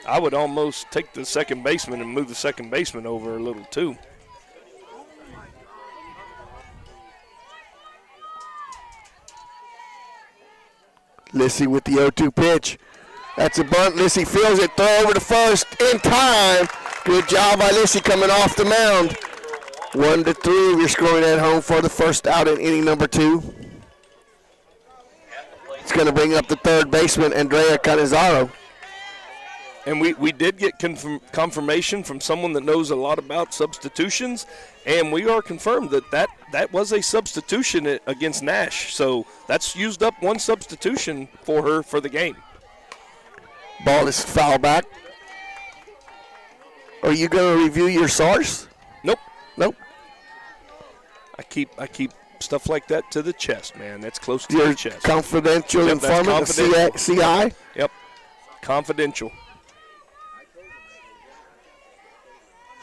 I would almost take the second baseman and move the second baseman over a little too. Lissy with the 0-2 pitch. That's a bunt. Lissy feels it. Throw over to first in time. Good job by Lissy coming off the mound. 1-3. We're scoring at home for the first out in inning number 2. It's going to bring up the third baseman, Andrea Canizaro. And we did get confirmation from someone that knows a lot about substitutions, and we are confirmed that was a substitution against Nash. So that's used up one substitution for her for the game. Ball is foul back. Are you going to review your source? Nope. Nope. I keep stuff like that to the chest, man. That's close to Your the chest. confidential informant, the CI? Yep. Confidential.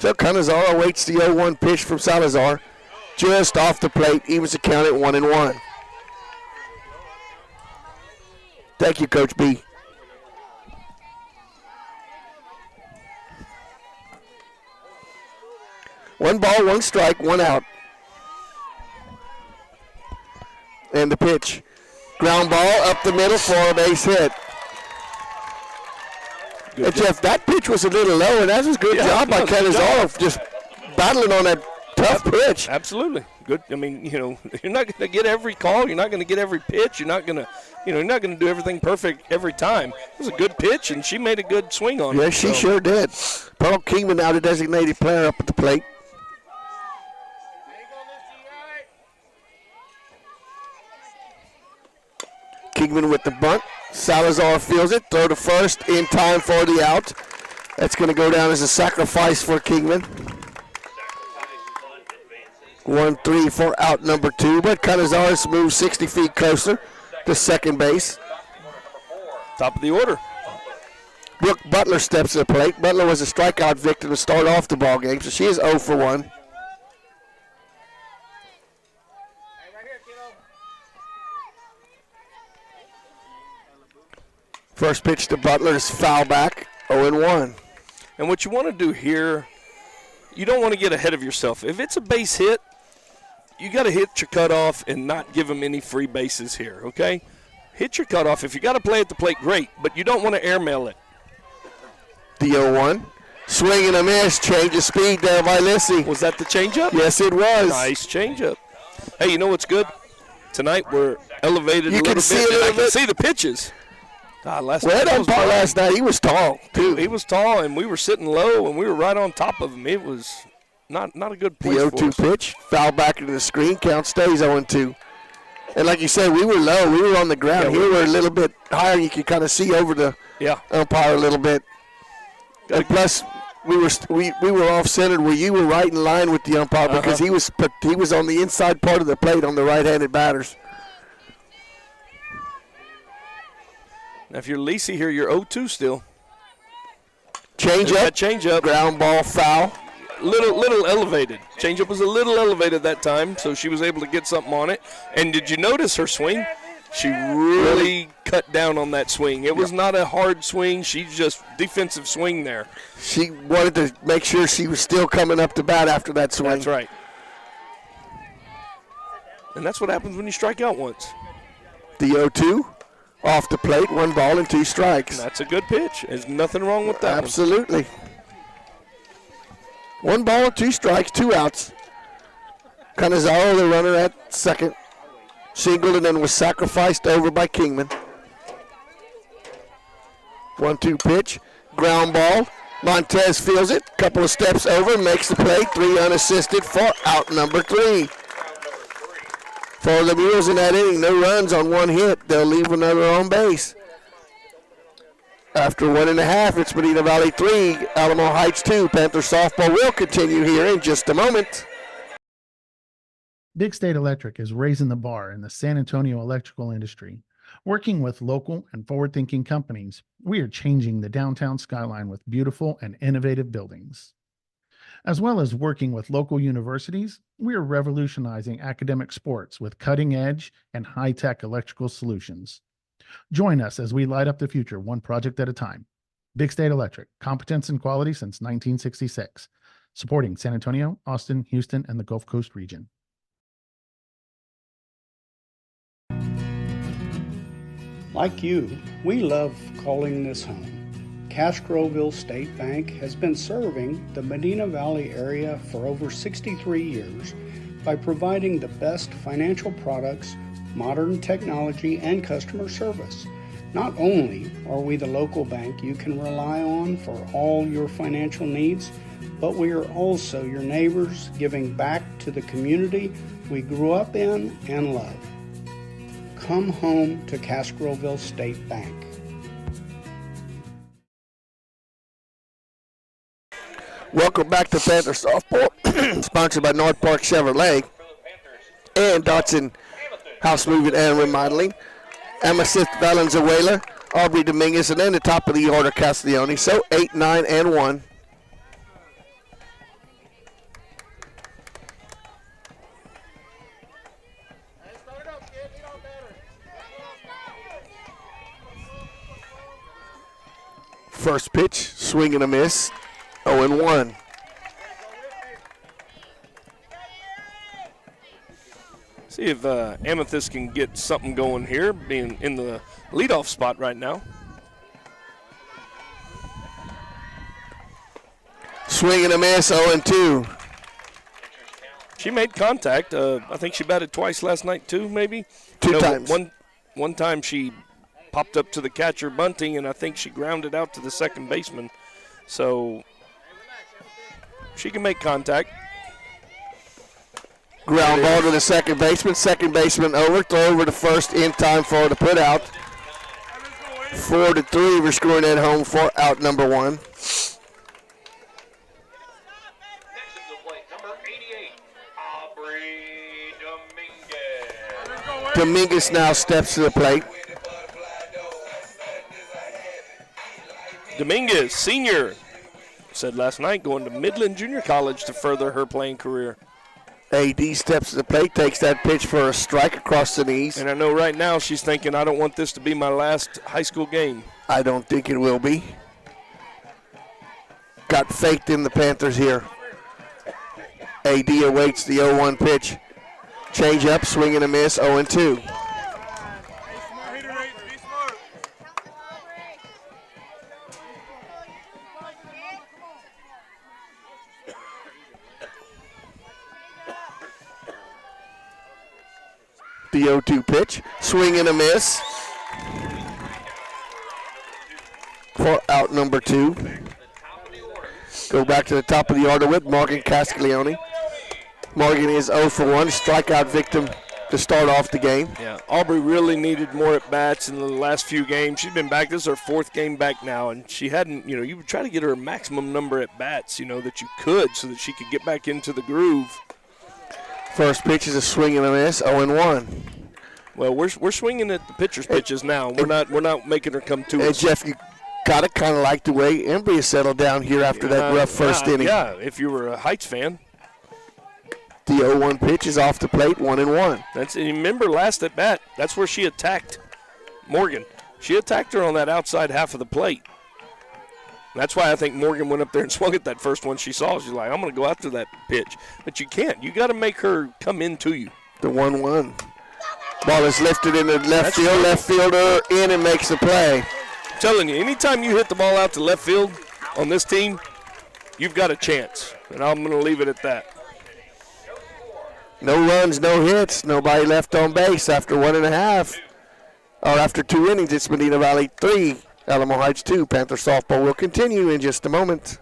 So Canizaro waits the 0-1 pitch from Salazar. Just off the plate, evens the count at 1-1. Thank you, Coach B. One ball, 1 strike, 1 out. And the pitch. Ground ball up the middle for a base hit. Hey, Jeff, that pitch was a little low, and that was a good job by Canizaro, just battling on that tough pitch. Absolutely. Good. I mean, you're not going to get every call. You're not going to get every pitch. You're not going to, you're not going to do everything perfect every time. It was a good pitch, and she made a good swing on it. Yes, she sure did. Pearl Kingman now the designated player up at the plate. Kingman with the bunt. Salazar fields it. Throw to first in time for the out. That's going to go down as a sacrifice for Kingman. 1-3 for out number 2, but Canizares moves 60 feet closer to second base. Top of the order. Brooke Butler steps to the plate. Butler was a strikeout victim to start off the ball game, so she is 0 for 1. First pitch to Butler is foul back, 0-1. And what you want to do here, you don't want to get ahead of yourself. If it's a base hit, you got to hit your cutoff and not give them any free bases here, okay? Hit your cutoff. If you got to play at the plate, great, but you don't want to airmail it. The 0-1. Swing and a miss. Change of speed there by Lissy. Was that the changeup? Yes, it was. Nice changeup. Hey, you know what's good? Tonight we're elevated You a can little see bit, a and I little can bit. see the pitches. Last Well, night that was umpire fine. last night, he was tall, too. He was tall, and we were sitting low, and we were right on top of him. It was not a good The place for 0-2 us. pitch. Foul back into the screen. Count stays 0-2. And like you said, we were low. We were on the ground. Yeah, Here we're a little bit higher. You can kind of see over the umpire a little bit. And plus, we were off-centered where you were right in line with the umpire because he was on the inside part of the plate on the right-handed batters. Now, if you're Lisi here, you're 0-2 still. Change up. Ground ball foul. Little elevated. Changeup was a little elevated that time, so she was able to get something on it. And did you notice her swing? She really cut down on that swing. It was not a hard swing. She just defensive swing there. She wanted to make sure she was still coming up to bat after that swing. That's right. And that's what happens when you strike out once. The 0-2 off the plate, 1 ball and 2 strikes. That's a good pitch. There's nothing wrong with that. Absolutely. 1 ball, 2 strikes, 2 outs. Canizaro, the runner at second, singled and then was sacrificed over by Kingman. 1-2 pitch, ground ball. Montez fields it, couple of steps over, makes the play, 3 unassisted for out number 3. For the Mules in that inning, no runs on 1 hit. They'll leave another on base. After 1.5, it's Medina Valley 3, Alamo Heights 2. Panther softball will continue here in just a moment. Big State Electric is raising the bar in the San Antonio electrical industry. Working with local and forward-thinking companies, we are changing the downtown skyline with beautiful and innovative buildings. As well as working with local universities, we are revolutionizing academic sports with cutting-edge and high-tech electrical solutions. Join us as we light up the future one project at a time. Big State Electric, competence and quality since 1966. Supporting San Antonio, Austin, Houston, and the Gulf Coast region. Like you, we love calling this home. Castroville State Bank has been serving the Medina Valley area for over 63 years by providing the best financial products, modern technology, and customer service. Not only are we the local bank you can rely on for all your financial needs, but we are also your neighbors, giving back to the community we grew up in and love. Come home to Castroville State Bank. Welcome back to Panther Softball, sponsored by North Park Chevrolet and Dotson House Moving and Remodeling. Amethyst Valenzuela, Aubrey Dominguez, and then the top of the order, Castiglione. So 8, 9, and 1. First pitch, swing and a miss, 0-1. See if Amethyst can get something going here, being in the leadoff spot right now. Swing and a miss, 0-2. She made contact. I think she batted twice last night too, maybe. Two times. One time she popped up to the catcher bunting, and I think she grounded out to the second baseman. So she can make contact. Ground ball to the second baseman. Second baseman over. Throw over to first in time for the put out. 4-3. We're scoring at home for out number 1. Dominguez now steps to the plate. Dominguez, senior, said last night going to Midland Junior College to further her playing career. AD steps to the plate, takes that pitch for a strike across the knees. And I know right now she's thinking, I don't want this to be my last high school game. I don't think it will be. Got faith in the Panthers here. AD awaits the 0-1 pitch. Change up, swing and a miss, 0-2. The 0-2 pitch, swing and a miss for out number 2. Go back to the top of the order with Morgan Castiglione. Morgan is 0 for 1, strikeout victim to start off the game. Yeah, Aubrey really needed more at-bats in the last few games. She's been back. This is her 4th game back now, and she hadn't, you would try to get her a maximum number at bats, that you could so that she could get back into the groove. First pitch is a swing and a miss, 0-1. Well, we're swinging at the pitcher's pitches now. We're not making her come to us. Jeff, you gotta kind of like the way Embry has settled down here after that rough first inning. Yeah, if you were a Heights fan. The 0-1 pitch is off the plate, 1-1. And remember last at bat, that's where she attacked Morgan. She attacked her on that outside half of the plate. That's why I think Morgan went up there and swung at that first one she saw. She's like, I'm going to go after that pitch. But you can't. You got to make her come into you. The 1-1. Ball is lifted in the left field. Left fielder in and makes the play. I'm telling you, anytime you hit the ball out to left field on this team, you've got a chance. And I'm going to leave it at that. No runs, no hits, nobody left on base after 1.5. Or after 2 innings, it's Medina Valley 3, Alamo Heights 2. Panther softball will continue in just a moment.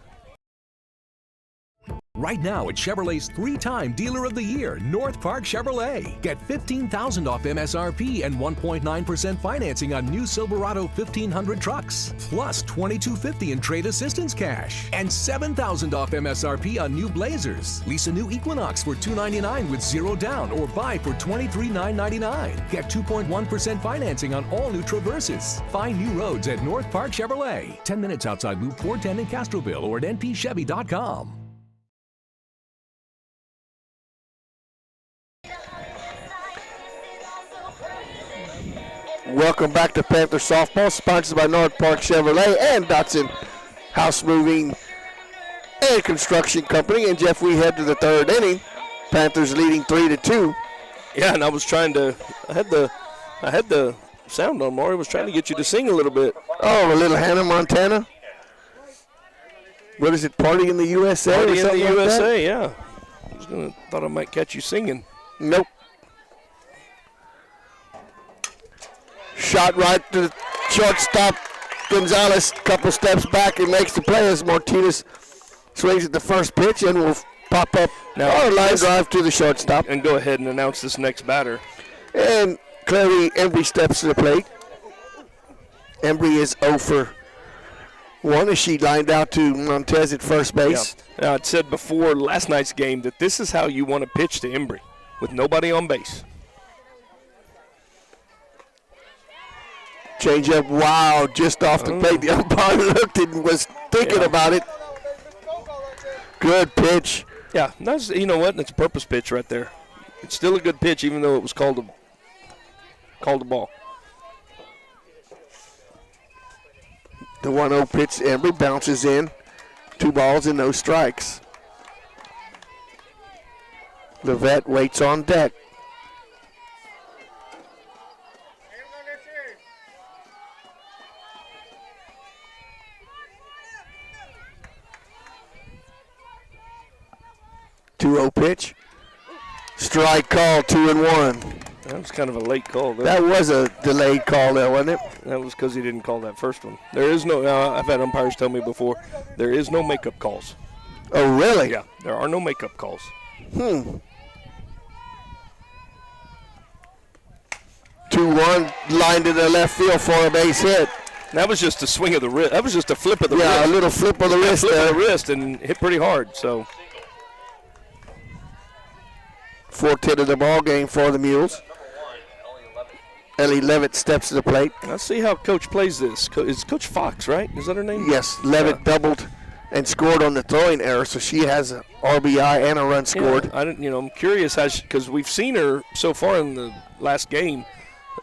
Right now at Chevrolet's 3-time Dealer of the Year, North Park Chevrolet. Get $15,000 off MSRP and 1.9% financing on new Silverado 1500 trucks. Plus $2,250 in trade assistance cash. And $7,000 off MSRP on new Blazers. Lease a new Equinox for $299 with 0 down or buy for $23,999. Get 2.1% financing on all new Traverses. Find new roads at North Park Chevrolet. 10 minutes outside Loop 410 in Castroville or at npchevy.com. Welcome back to Panther Softball, sponsored by North Park Chevrolet and Dotson House Moving and Construction Company. And Jeff, we head to the 3rd inning. Panthers leading 3-2. Yeah, and I was trying to. I had the sound on, Maury. I was trying to get you to sing a little bit. Oh, a little Hannah Montana. What is it? Party in the USA? Party in the like USA. Yeah. Thought I might catch you singing. Nope. Shot right to the shortstop. Gonzalez, couple steps back and makes the play as Martinez swings at the first pitch and will pop up now. Line drive to the shortstop. And go ahead and announce this next batter. And Clary Embry steps to the plate. Embry is 0 for 1 as she lined out to Montez at first base. Yeah. Now, I said before last night's game that this is how you want to pitch to Embry, with nobody on base. Change up, wow, just off the plate. The umpire looked and was thinking about it. Good pitch. Yeah, that's, you know what? It's a purpose pitch right there. It's still a good pitch, even though it was called a ball. The 1-0 pitch, Embry bounces in. 2 balls and no strikes. The vet waits on deck. Pitch. Strike call, 2-1. That was kind of a late call, though. That was a delayed call there, wasn't it? That was because he didn't call that first one. There is no, I've had umpires tell me before, there is no makeup calls. Oh, really? Yeah, there are no makeup calls. 2-1, line to the left field for a base hit. That was just a swing of the wrist. That was just a flip of the wrist. Yeah, a little flip of the wrist flip there. of the wrist and hit pretty hard, so. Fourth hit of the ball game for the Mules. Ellie Levitt steps to the plate. Let's see how Coach plays this. It's Coach Fox, right? Is that her name? Yes, Levitt doubled and scored on the throwing error, so she has an RBI and a run scored. Yeah, I'm curious how because we've seen her so far in the last game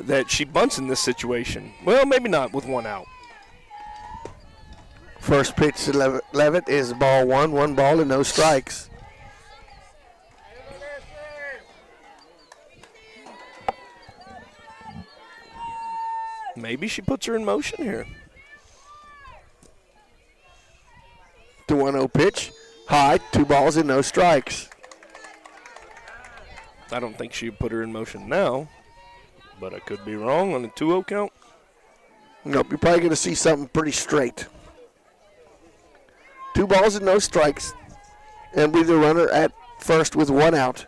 that she bunts in this situation. Well, maybe not with one out. First pitch to Levitt is ball one. 1 ball and no strikes. Maybe she puts her in motion here. The 1-0 pitch. High, 2 balls and no strikes. I don't think she'd put her in motion now, but I could be wrong on the 2-0 count. Nope, you're probably going to see something pretty straight. 2 balls and no strikes. And be the runner at first with 1 out.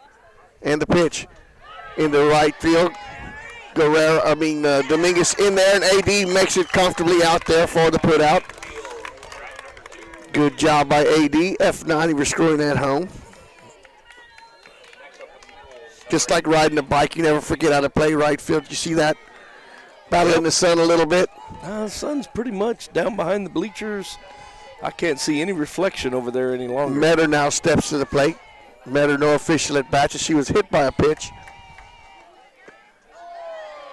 And the pitch in the right field. Dominguez in there, and AD makes it comfortably out there for the put out. Good job by AD. F9, he was screwing that home. Just like riding a bike, you never forget how to play right field. You see that? Battling the sun a little bit. The sun's pretty much down behind the bleachers. I can't see any reflection over there any longer. Metter now steps to the plate. Metter, no official at bat. She was hit by a pitch.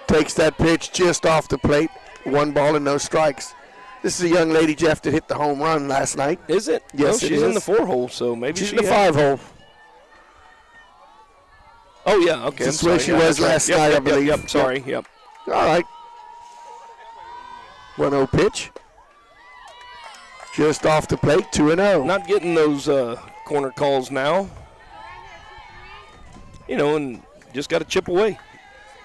Takes that pitch just off the plate. 1 ball and no strikes. This is a young lady, Jeff, that hit the home run last night. Is it? Yes, she's in the 4-hole, so maybe she's in the 5-hole. Oh, yeah, okay. That's where she was last night, I believe. Yep, sorry, yep. All right. 1-0 pitch. Just off the plate, 2-0. Not getting those corner calls now. And just got to chip away.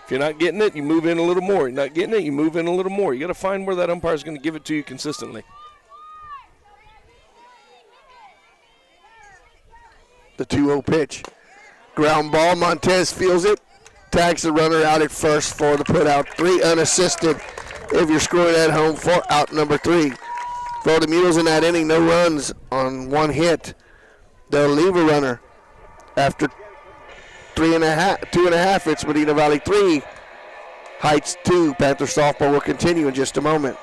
If you're not getting it, you move in a little more. You're not getting it, you move in a little more. You got to find where that umpire is going to give it to you consistently. The 2-0 pitch. Ground ball, Montez feels it. Tags the runner out at first for the put out. 3 unassisted if you're scoring at home for out number 3. For the Mules in that inning, no runs on 1 hit. They'll leave a runner after 2.5. It's Medina Valley 3, Heights 2. Panther softball will continue in just a moment.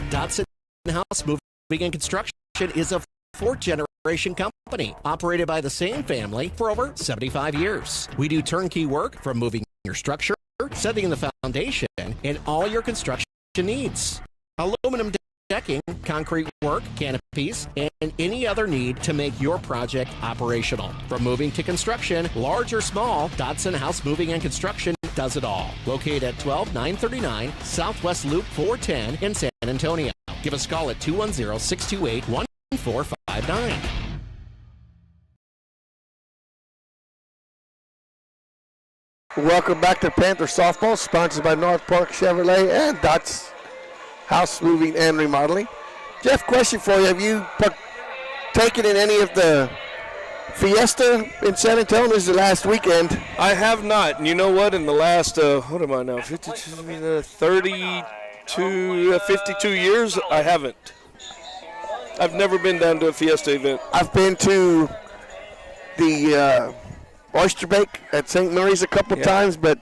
Dotson House Moving and Construction is a 4th-generation company operated by the same family for over 75 years. We do turnkey work from moving your structure, setting the foundation, and all your construction needs. Aluminum decking, concrete work, canopies, and any other need to make your project operational. From moving to construction, large or small, Dotson House Moving and Construction does it all. Located at 12939 Southwest Loop 410 in San Antonio. Give us a call at 210-628-1459. Welcome back to Panther Softball, sponsored by North Park Chevrolet and Dots House Moving and Remodeling. Jeff, question for you. Have you taken in any of the Fiesta in San Antonio? This is the last weekend. I have not. And you know what? In the last, what am I now, 52 years, I haven't. I've never been down to a Fiesta event. I've been to the Oyster Bake at St. Mary's a couple times, but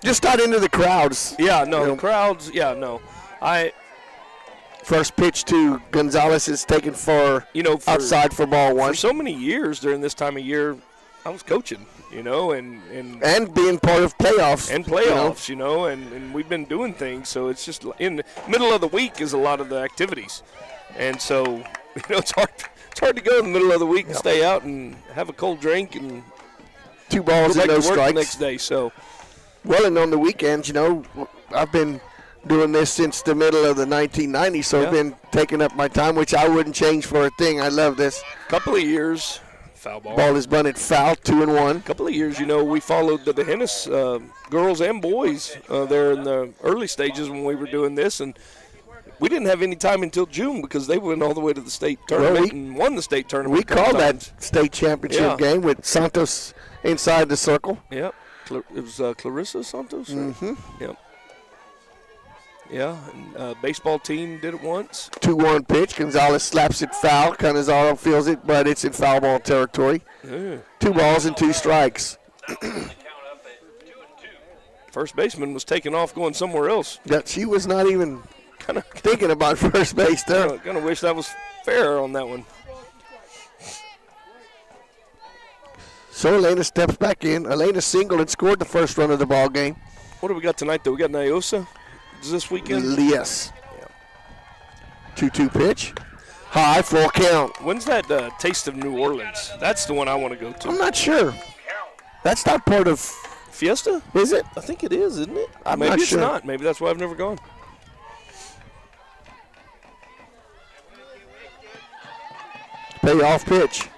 just not into the crowds. Yeah, no, the crowds, no. First pitch to Gonzalez is taken for outside for ball 1. For so many years during this time of year, I was coaching, and being part of playoffs. And playoffs, and we've been doing things. So it's just in the middle of the week is a lot of the activities. And so, it's hard to go in the middle of the week and stay out and have a cold drink and 2 balls and no strikes the next day. So, well, and on the weekends, I've been doing this since the middle of the 1990s, so I've been taking up my time, which I wouldn't change for a thing. I love this. Couple of years, foul ball. Ball is bunted foul, 2-1. A couple of years, we followed the Hennis girls and boys there in the early stages when we were doing this, and we didn't have any time until June because they went all the way to the state tournament and won the state tournament. We called that state championship game with Santos inside the circle. Yep. It was Clarissa Santos? Mm-hmm. Yep. Yeah, and baseball team did it once. 2-1 pitch. Gonzalez slaps it foul. Canizaro feels it, but it's in foul ball territory. Yeah. 2 balls and 2 strikes. First baseman was taking off going somewhere else. Yeah, she was not even thinking about first base there. Kind of wish that was fair on that one. So Elena steps back in. Elena singled and scored the first run of the ball game. What do we got tonight, though? We got Nyosa this weekend? Yes. 2-2 pitch. High, full count. When's that Taste of New Orleans? That's the one I want to go to. I'm not sure. That's not part of Fiesta? Is it? I think it is, isn't it? I'm Maybe not it's sure. not. Maybe that's why I've never gone. Payoff pitch.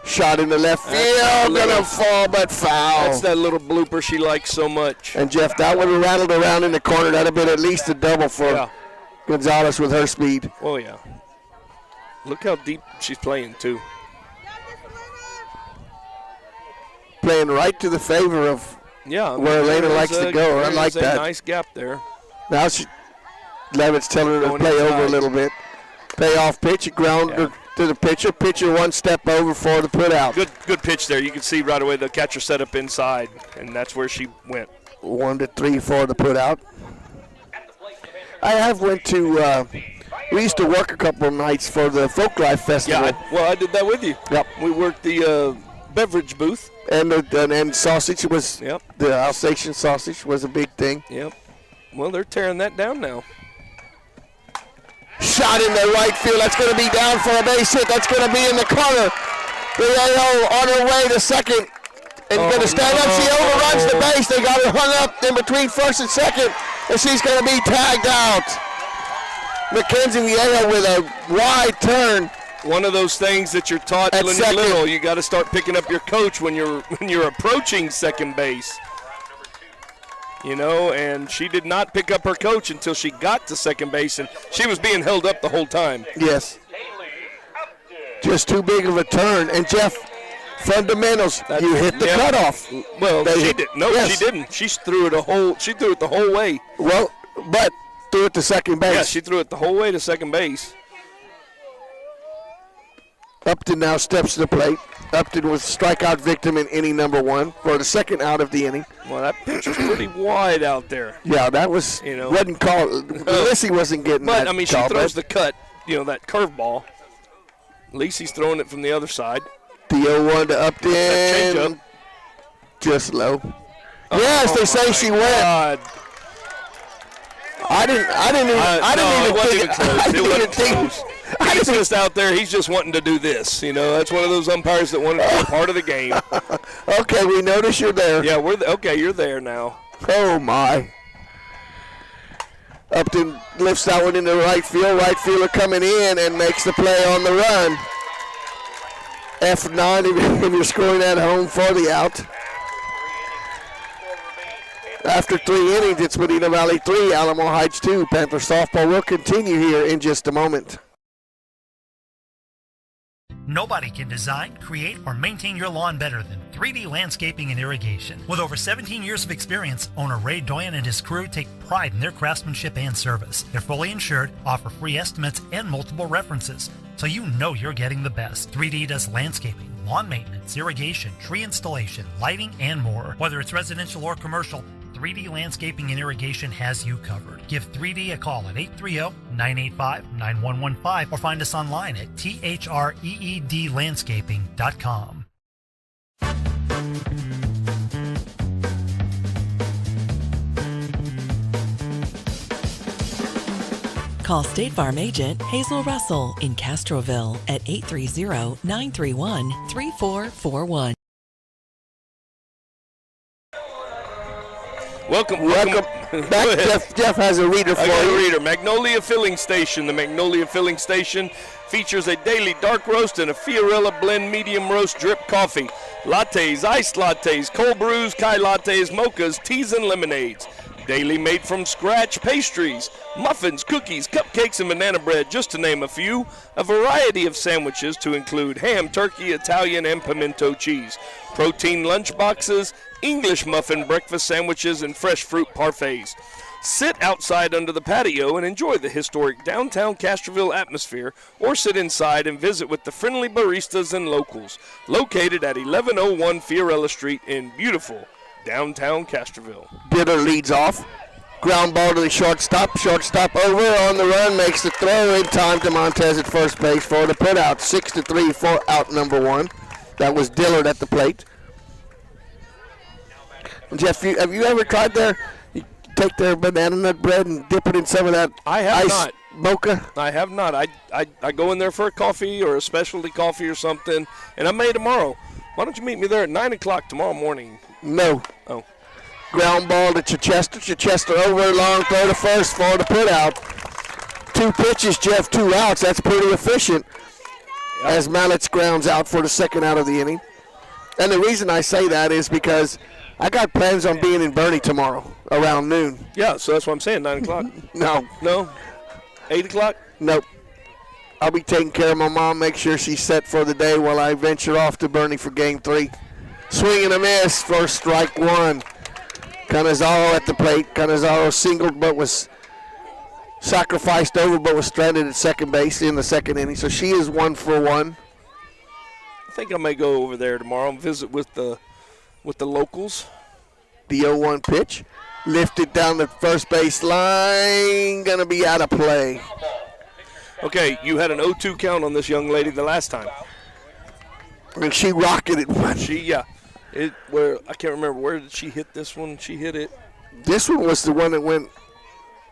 Shot in the left field. Gonna fall, but foul. That's that little blooper she likes so much. And Jeff, that would have rattled around in the corner. That'd have been at least a double for Gonzalez with her speed. Oh, yeah. Look how deep she's playing, too. Playing right to the favor of where Elena likes to go. I like that. There's a nice gap there. Now Levitt's telling her to play over a little bit. Payoff pitch, a grounder to the pitcher. Pitcher one step over for the put out. Good pitch there. You can see right away the catcher set up inside, and that's where she went. 1-3 for the put out. I have went to. We used to work a couple of nights for the Folk Life Festival. Yeah, I did that with you. Yep. We worked the beverage booth. And sausage was. Yep. The Alsatian sausage was a big thing. Yep. Well, they're tearing that down now. Shot in the right field. That's going to be down for a base hit. That's going to be in the corner. The AO on her way to second. And going to stand up. She overruns the base. They got her hung up in between first and second. And she's going to be tagged out. Mackenzie Viejo with a wide turn. One of those things that you're taught when you're little. You got to start picking up your coach when you're approaching second base. And she did not pick up her coach until she got to second base, and she was being held up the whole time. Yes. Just too big of a turn. And Jeff, fundamentals, you hit the cutoff. Well, she didn't. She threw it the whole way. Well, but threw it to second base. Yeah, she threw it the whole way to second base. Upton now steps to the plate. Upton was strikeout victim in inning number 1 for the second out of the inning. Well, that pitch was pretty wide out there. Yeah, that was wasn't called. Lissy wasn't getting that. But I mean, she throws the cut, that curveball. At least he's throwing it from the other side. The 0-1 to Upton. Changeup. Just low. Yes, they say she went. God. I didn't even think. He's just out there. He's just wanting to do this. That's one of those umpires that wanted to be a part of the game. Okay, we notice you're there. Yeah, you're there now. Oh, my. Upton lifts that one into right field. Right fielder coming in and makes the play on the run. F9 if you're scoring at home for the out. After 3 innings, it's Medina Valley 3, Alamo Heights 2. Panther softball will continue here in just a moment. Nobody can design, create, or maintain your lawn better than 3D Landscaping and Irrigation. With over 17 years of experience, owner Ray Doyen and his crew take pride in their craftsmanship and service. They're fully insured, offer free estimates, and multiple references, so you know you're getting the best. 3D does landscaping, lawn maintenance, irrigation, tree installation, lighting, and more. Whether it's residential or commercial, 3D Landscaping and Irrigation has you covered. Give 3D a call at 830-985-9115 or find us online at threedlandscaping.com. Call State Farm agent Hazel Russell in Castroville at 830-931-3441. Welcome back. Jeff has a reader for you. I got a reader. Magnolia Filling Station. The Magnolia Filling Station features a daily dark roast and a Fiorella blend medium roast drip coffee. Lattes, iced lattes, cold brews, Kai lattes, mochas, teas, and lemonades. Daily made from scratch pastries, muffins, cookies, cupcakes, and banana bread, just to name a few. A variety of sandwiches to include ham, turkey, Italian, and pimento cheese. Protein lunch boxes, English muffin breakfast sandwiches, and fresh fruit parfaits. Sit outside under the patio and enjoy the historic downtown Castroville atmosphere, or sit inside and visit with the friendly baristas and locals. Located at 1101 Fiorella Street in beautiful downtown Castroville. Bitter leads off. Ground ball to the shortstop. Shortstop over on the run, makes the throw in time to Montez at first base for the put out. 6-3 for out number one. That was Dillard at the plate. Jeff, have you ever tried you take their banana nut bread and dip it in some of that ice mocha? I have not. I go in there for a coffee or a specialty coffee or something, and I may tomorrow. Why don't you meet me there at 9 o'clock tomorrow morning? No. Oh. Ground ball to Chichester. Chichester over, long throw to first for the put out. 2 pitches, Jeff, 2 outs. That's pretty efficient. Yep. As Mallets grounds out for the second out of the inning. And the reason I say that is because I got plans on being in Bernie tomorrow around noon. Yeah, so that's what I'm saying, 9 o'clock. No. 8 o'clock? Nope. I'll be taking care of my mom, make sure she's set for the day while I venture off to Bernie for game 3. Swing and a miss for strike 1. Canizaro at the plate. Canizaro singled but was sacrificed over but was stranded at second base in the second inning. So she is 1 for 1. I think I may go over there tomorrow and visit with the locals. The 0-1 pitch. Lifted down the first base line. Going to be out of play. Okay, you had an 0-2 count on this young lady the last time. And she rocketed one. I can't remember, where did she hit this one? She hit it. This one was the one that went.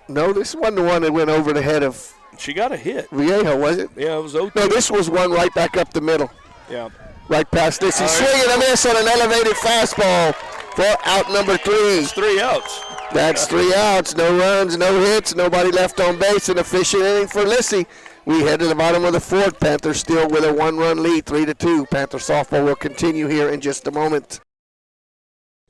No, this wasn't the one that went over the head of. She got a hit. Viejo, was it? Yeah, it was 0-2. No, this was one right back up the middle. Yeah. Right past this. He's swinging a miss on an elevated fastball for out number 3. It's 3 outs. That's 3 outs. No runs, no hits, nobody left on base. An efficient inning for Lissy. We head to the bottom of the 4th. Panthers still with a 1-run lead, 3-2. Panther softball will continue here in just a moment.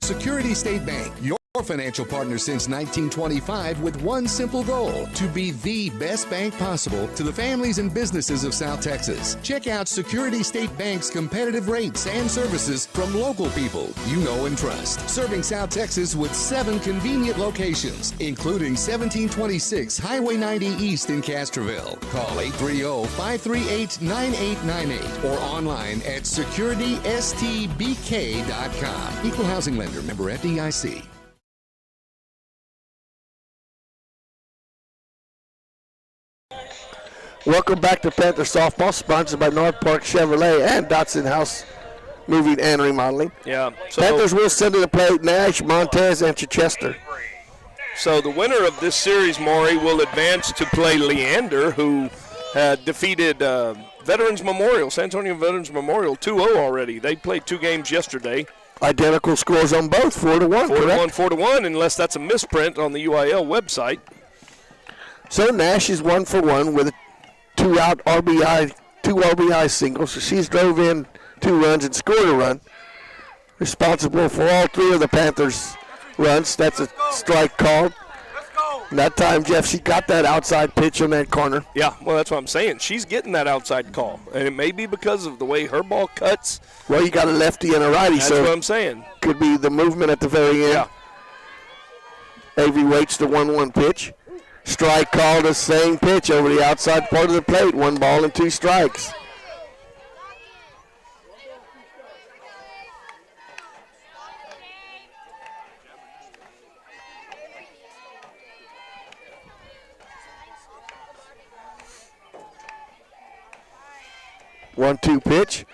Security State Bank, your financial partner since 1925, with one simple goal: to be the best bank possible to the families and businesses of South Texas. Check out Security State Bank's competitive rates and services from local people you know and trust. Serving South Texas with 7 convenient locations, including 1726 Highway 90 East in Castroville. Call 830-538-9898 or online at securitystbk.com. Equal housing lender, member FDIC. Welcome back to Panther Softball, sponsored by North Park Chevrolet and Dotson House Moving and Remodeling. Yeah. Panthers will send to the plate Nash, Montez, and Chichester. So the winner of this series, Maury, will advance to play Leander, who had defeated Veterans Memorial, San Antonio Veterans Memorial, 2-0 already. They played 2 games yesterday. Identical scores on both, 4-1, correct? 4-1, unless that's a misprint on the UIL website. So Nash is 1 for 1 with a 2-out RBI, 2 RBI singles. So she's drove in 2 runs and scored a run. Responsible for all 3 of the Panthers' runs. That's a strike called. And that time, Jeff, she got that outside pitch on that corner. Yeah, well, that's what I'm saying. She's getting that outside call, and it may be because of the way her ball cuts. Well, you got a lefty and a righty, that's so what I'm saying. Could be the movement at the very end. Yeah. Avery waits the 1-1 pitch. Strike called, the same pitch over the outside part of the plate. 1 ball and 2 strikes. One-two pitch.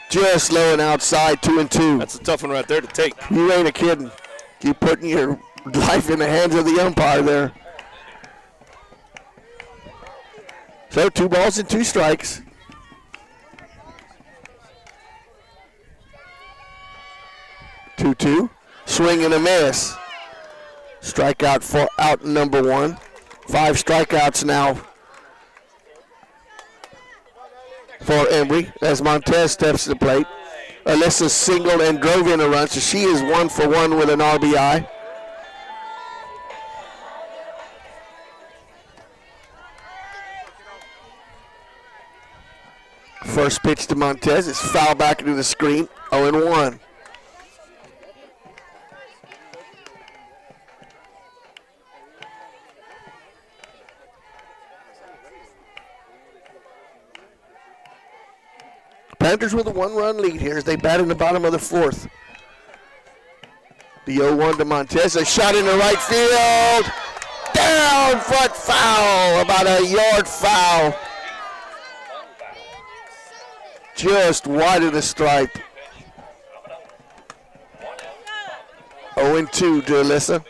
Just low and outside, 2-2. That's a tough one right there to take. You ain't a kidding. You putting your life in the hands of the umpire there. So 2 balls and 2 strikes. Two. Swing and a miss. Strikeout for out number 1. 5 strikeouts now for Embry as Montez steps to the plate. Alyssa singled and drove in a run, so she is 1 for 1 with an RBI. First pitch to Montez is foul back into the screen, 0-1. Panthers with a 1-run lead here as they bat in the bottom of the 4th. The 0-1 to Montez, a shot in the right field. Down foot foul, about a yard foul. Just wide of the stripe. 0-2 to Alyssa.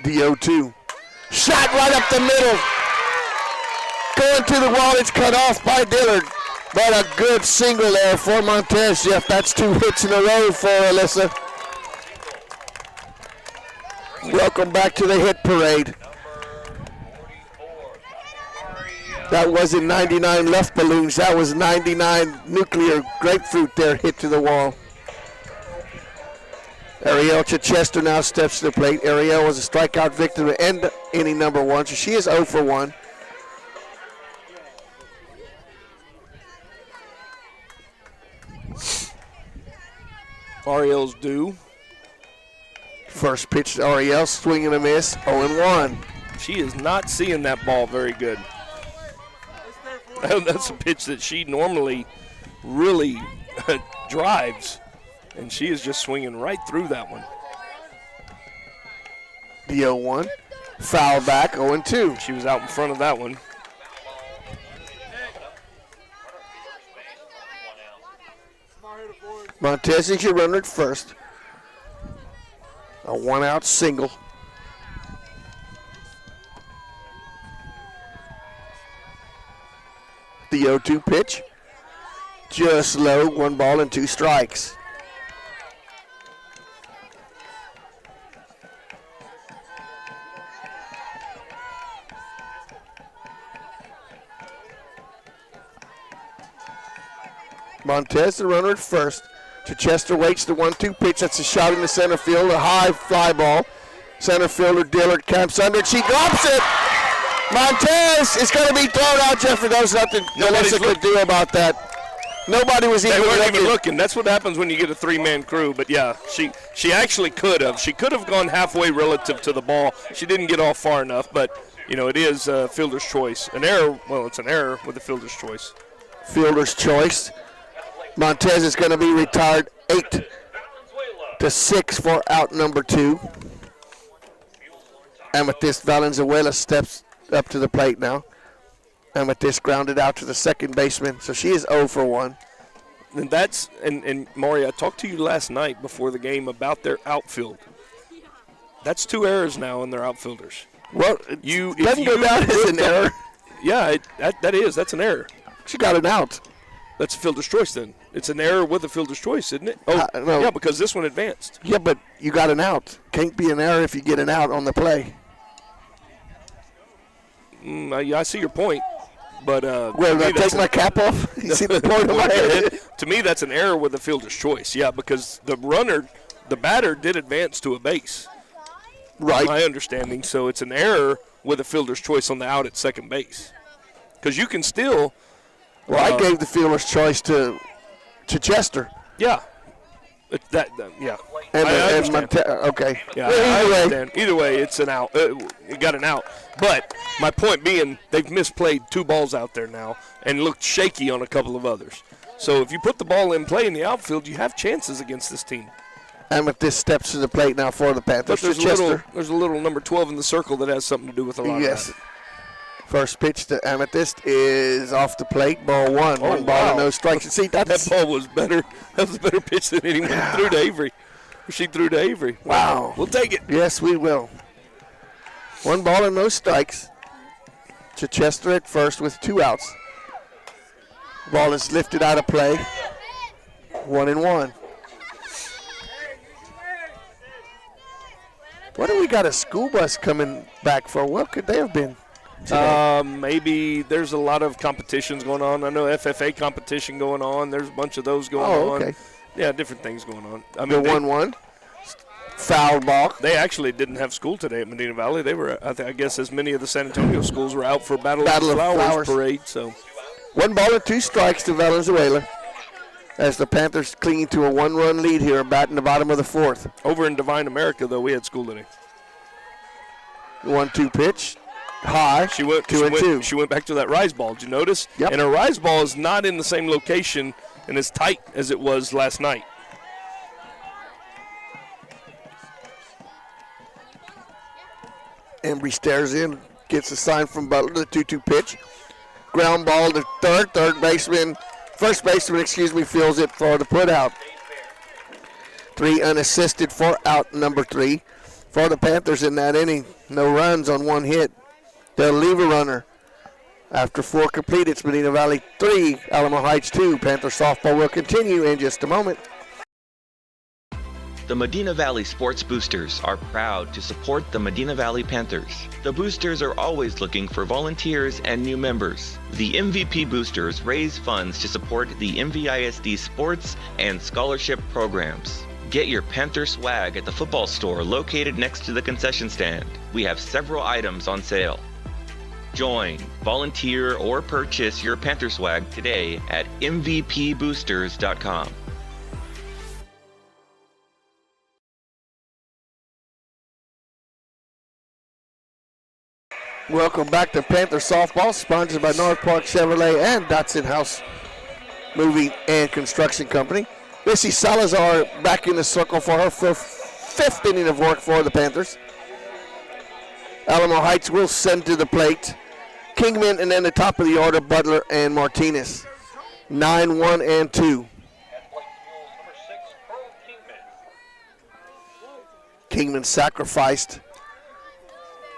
The 0-2. Shot right up the middle. Going to the wall, it's cut off by Dillard. But a good single there for Montez, Jeff. That's 2 hits in a row for Alyssa. Welcome back to the hit parade. That wasn't 99 left balloons. That was 99 nuclear grapefruit there hit to the wall. Ariel Chichester now steps to the plate. Ariel was a strikeout victim to end inning number 1, so she is 0 for 1. Ariel's due. First pitch to Ariel, swing and a miss, 0-1. She is not seeing that ball very good. That's a pitch that she normally really drives, and she is just swinging right through that one. The 0-1, foul back, 0-2. She was out in front of that one. Montez is your runner at first. A 1-out single. The 0-2 pitch. Just low, 1 ball and 2 strikes. Montez, the runner at first. Chichester waits the 1-2 pitch. That's a shot in the center field, a high fly ball. Center fielder Dillard camps under it. She drops it. Montez is going to be thrown out, Jeffrey. There was nothing Alyssa could do about that. Nobody was even looking. They weren't even looking. That's what happens when you get a 3-man crew. But, yeah, she actually could have. She could have gone halfway relative to the ball. She didn't get off far enough. But, you know, it is a fielder's choice. An error, well, it's an error with a fielder's choice. Fielder's choice. Montez is going to be retired 8-6 for out number 2. Amethyst Valenzuela steps up to the plate now. Amethyst grounded out to the second baseman, so she is 0 for 1. And that's and Maury, I talked to you last night before the game about their outfield. That's 2 errors now in their outfielders. Well, you doesn't go down as an error. Yeah, that's an error. She got an out. That's a fielder's choice then. It's an error with a fielder's choice, isn't it? Oh, no. Yeah, because this one advanced. Yeah, but you got an out. Can't be an error if you get an out on the play. I see your point, but well, I take my cap off. You see the point of my head? To me, that's an error with a fielder's choice. Yeah, because the batter did advance to a base. Right. My understanding. So it's an error with a fielder's choice on the out at second base, because you can still. Well, I gave the fielder's choice to Chester. Yeah. Yeah. Okay. Yeah, either way, it's an out. It got an out. But my point being, they've misplayed 2 balls out there now and looked shaky on a couple of others. So if you put the ball in play in the outfield, you have chances against this team. Amethyst steps to the plate now for the Panthers. But there's a little number 12 in the circle that has something to do with a lot of that. First pitch to Amethyst is off the plate. Ball one. One ball and no strikes. See, that ball was better. That was a better pitch than anyone threw to Avery. She threw to Avery. Wow. We'll take it. Yes, we will. 1 ball and no strikes to Chester at first with 2 outs. Ball is lifted out of play. 1-1. What do we got a school bus coming back for? What could they have been? Maybe there's a lot of competitions going on. I know FFA competition going on. There's a bunch of those going on. Okay. Yeah, different things going on. I mean, the 1-1. Foul ball. They actually didn't have school today at Medina Valley. They were, I guess, as many of the San Antonio schools were out for Battle of Flowers parade. So, 1 ball and 2 strikes to Valenzuela as the Panthers clinging to a 1-run lead here, batting the bottom of the 4th. Over in Divine America, though, we had school today. 1-2 pitch. High. She went 2-2. She went back to that rise ball. Did you notice? Yep. And her rise ball is not in the same location and as tight as it was last night. Embry stares in, gets a sign from Butler, the 2-2 pitch. Ground ball to first baseman, feels it for the put out. 3 unassisted for out number 3 for the Panthers in that inning. No runs on 1 hit. They'll leave a runner. After 4 complete, it's Medina Valley 3, Alamo Heights 2. Panther softball will continue in just a moment. The Medina Valley Sports Boosters are proud to support the Medina Valley Panthers. The Boosters are always looking for volunteers and new members. The MVP Boosters raise funds to support the MVISD sports and scholarship programs. Get your Panther swag at the football store located next to the concession stand. We have several items on sale. Join, volunteer, or purchase your Panther swag today at mvpboosters.com. Welcome back to Panther Softball, sponsored by North Park Chevrolet and Datsun House Moving and Construction Company. Missy Salazar back in the circle for her 5th inning of work for the Panthers. Alamo Heights will send to the plate Kingman, and then the top of the order, Butler and Martinez. 9-1-2. Kingman sacrificed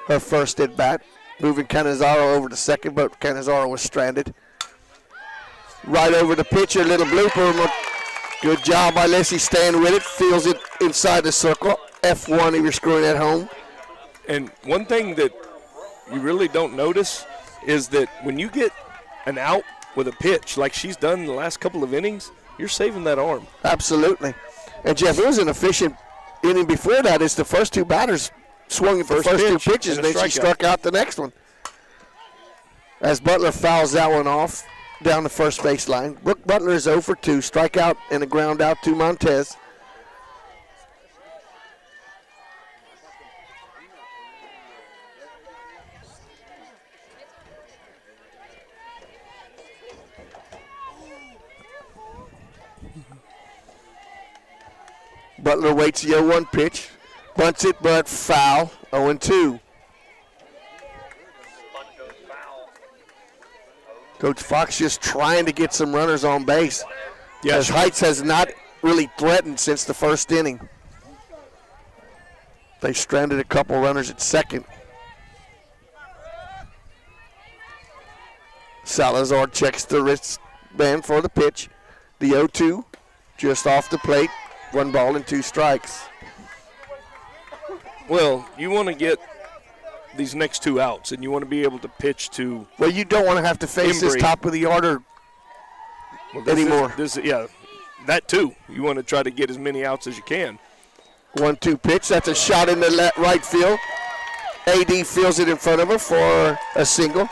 her first at bat, moving Canizaro over to second, but Canizaro was stranded. Right over the pitcher, little blooper. Good job by Leslie staying with it. Feels it inside the circle. F1 if you're screwing at home. And one thing that you really don't notice is that when you get an out with a pitch like she's done in the last couple of innings, you're saving that arm. Absolutely. And, Jeff, it was an efficient inning before that. It's the first 2 batters swung at the first 2 pitches, and then she struck out the next one. As Butler fouls that one off down the first baseline. Brooke Butler is 0 for 2, strikeout and a ground out to Montez. Butler waits the 0-1 pitch, bunts it, but foul, 0-2. Coach Fox just trying to get some runners on base. Yes. As Heights has not really threatened since the first inning. They stranded a couple runners at second. Salazar checks the wristband for the pitch. The 0-2 just off the plate. 1 ball and 2 strikes. Well, you want to get these next 2 outs, and you want to be able to pitch to. Well, you don't want to have to face Embry. This top of the order anymore. Yeah, that too. You want to try to get as many outs as you can. 1-2 pitch. That's a shot in the right field. AD feels it in front of her for a single.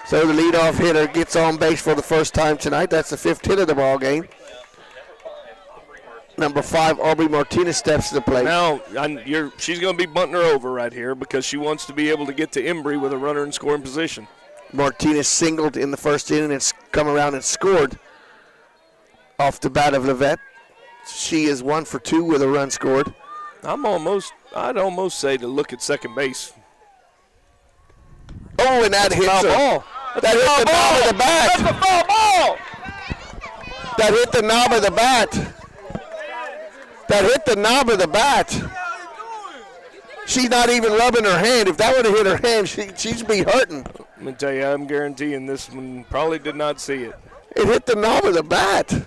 So the leadoff hitter gets on base for the first time tonight. That's the 5th hit of the ball game. Number 5, Aubrey Martinez steps to the plate. Now, she's going to be bunting her over right here because she wants to be able to get to Embry with a runner in scoring position. Martinez singled in the first inning and come around and scored off the bat of Levette. She is 1 for 2 with a run scored. I'd almost say to look at second base. Oh, and that hits her. Ball. That hit the knob of the bat. That's a foul ball. That hit the knob of the bat. That hit the knob of the bat. She's not even rubbing her hand. If that would have hit her hand, she'd be hurting. Let me tell you, I'm guaranteeing this one probably did not see it. It hit the knob of the bat.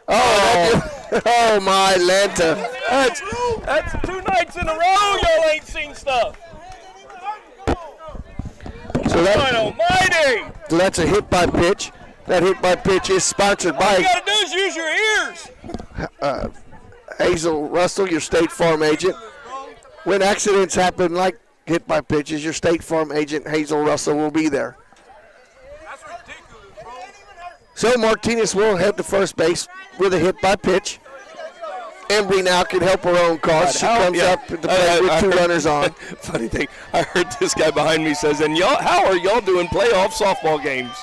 Oh my Lanta. That's 2 nights in a row y'all ain't seen stuff. So Almighty. that's a hit by pitch. That hit by pitch is sponsored All you by gotta do is use your ears. Hazel Russell, your State Farm agent. When accidents happen like hit by pitches, your State Farm agent Hazel Russell will be there. So Martinez will head to first base with a hit by pitch. Embry now can help her own cause. She comes up to play with 2 runners on. Funny thing, I heard this guy behind me says, and y'all, how are y'all doing playoff softball games?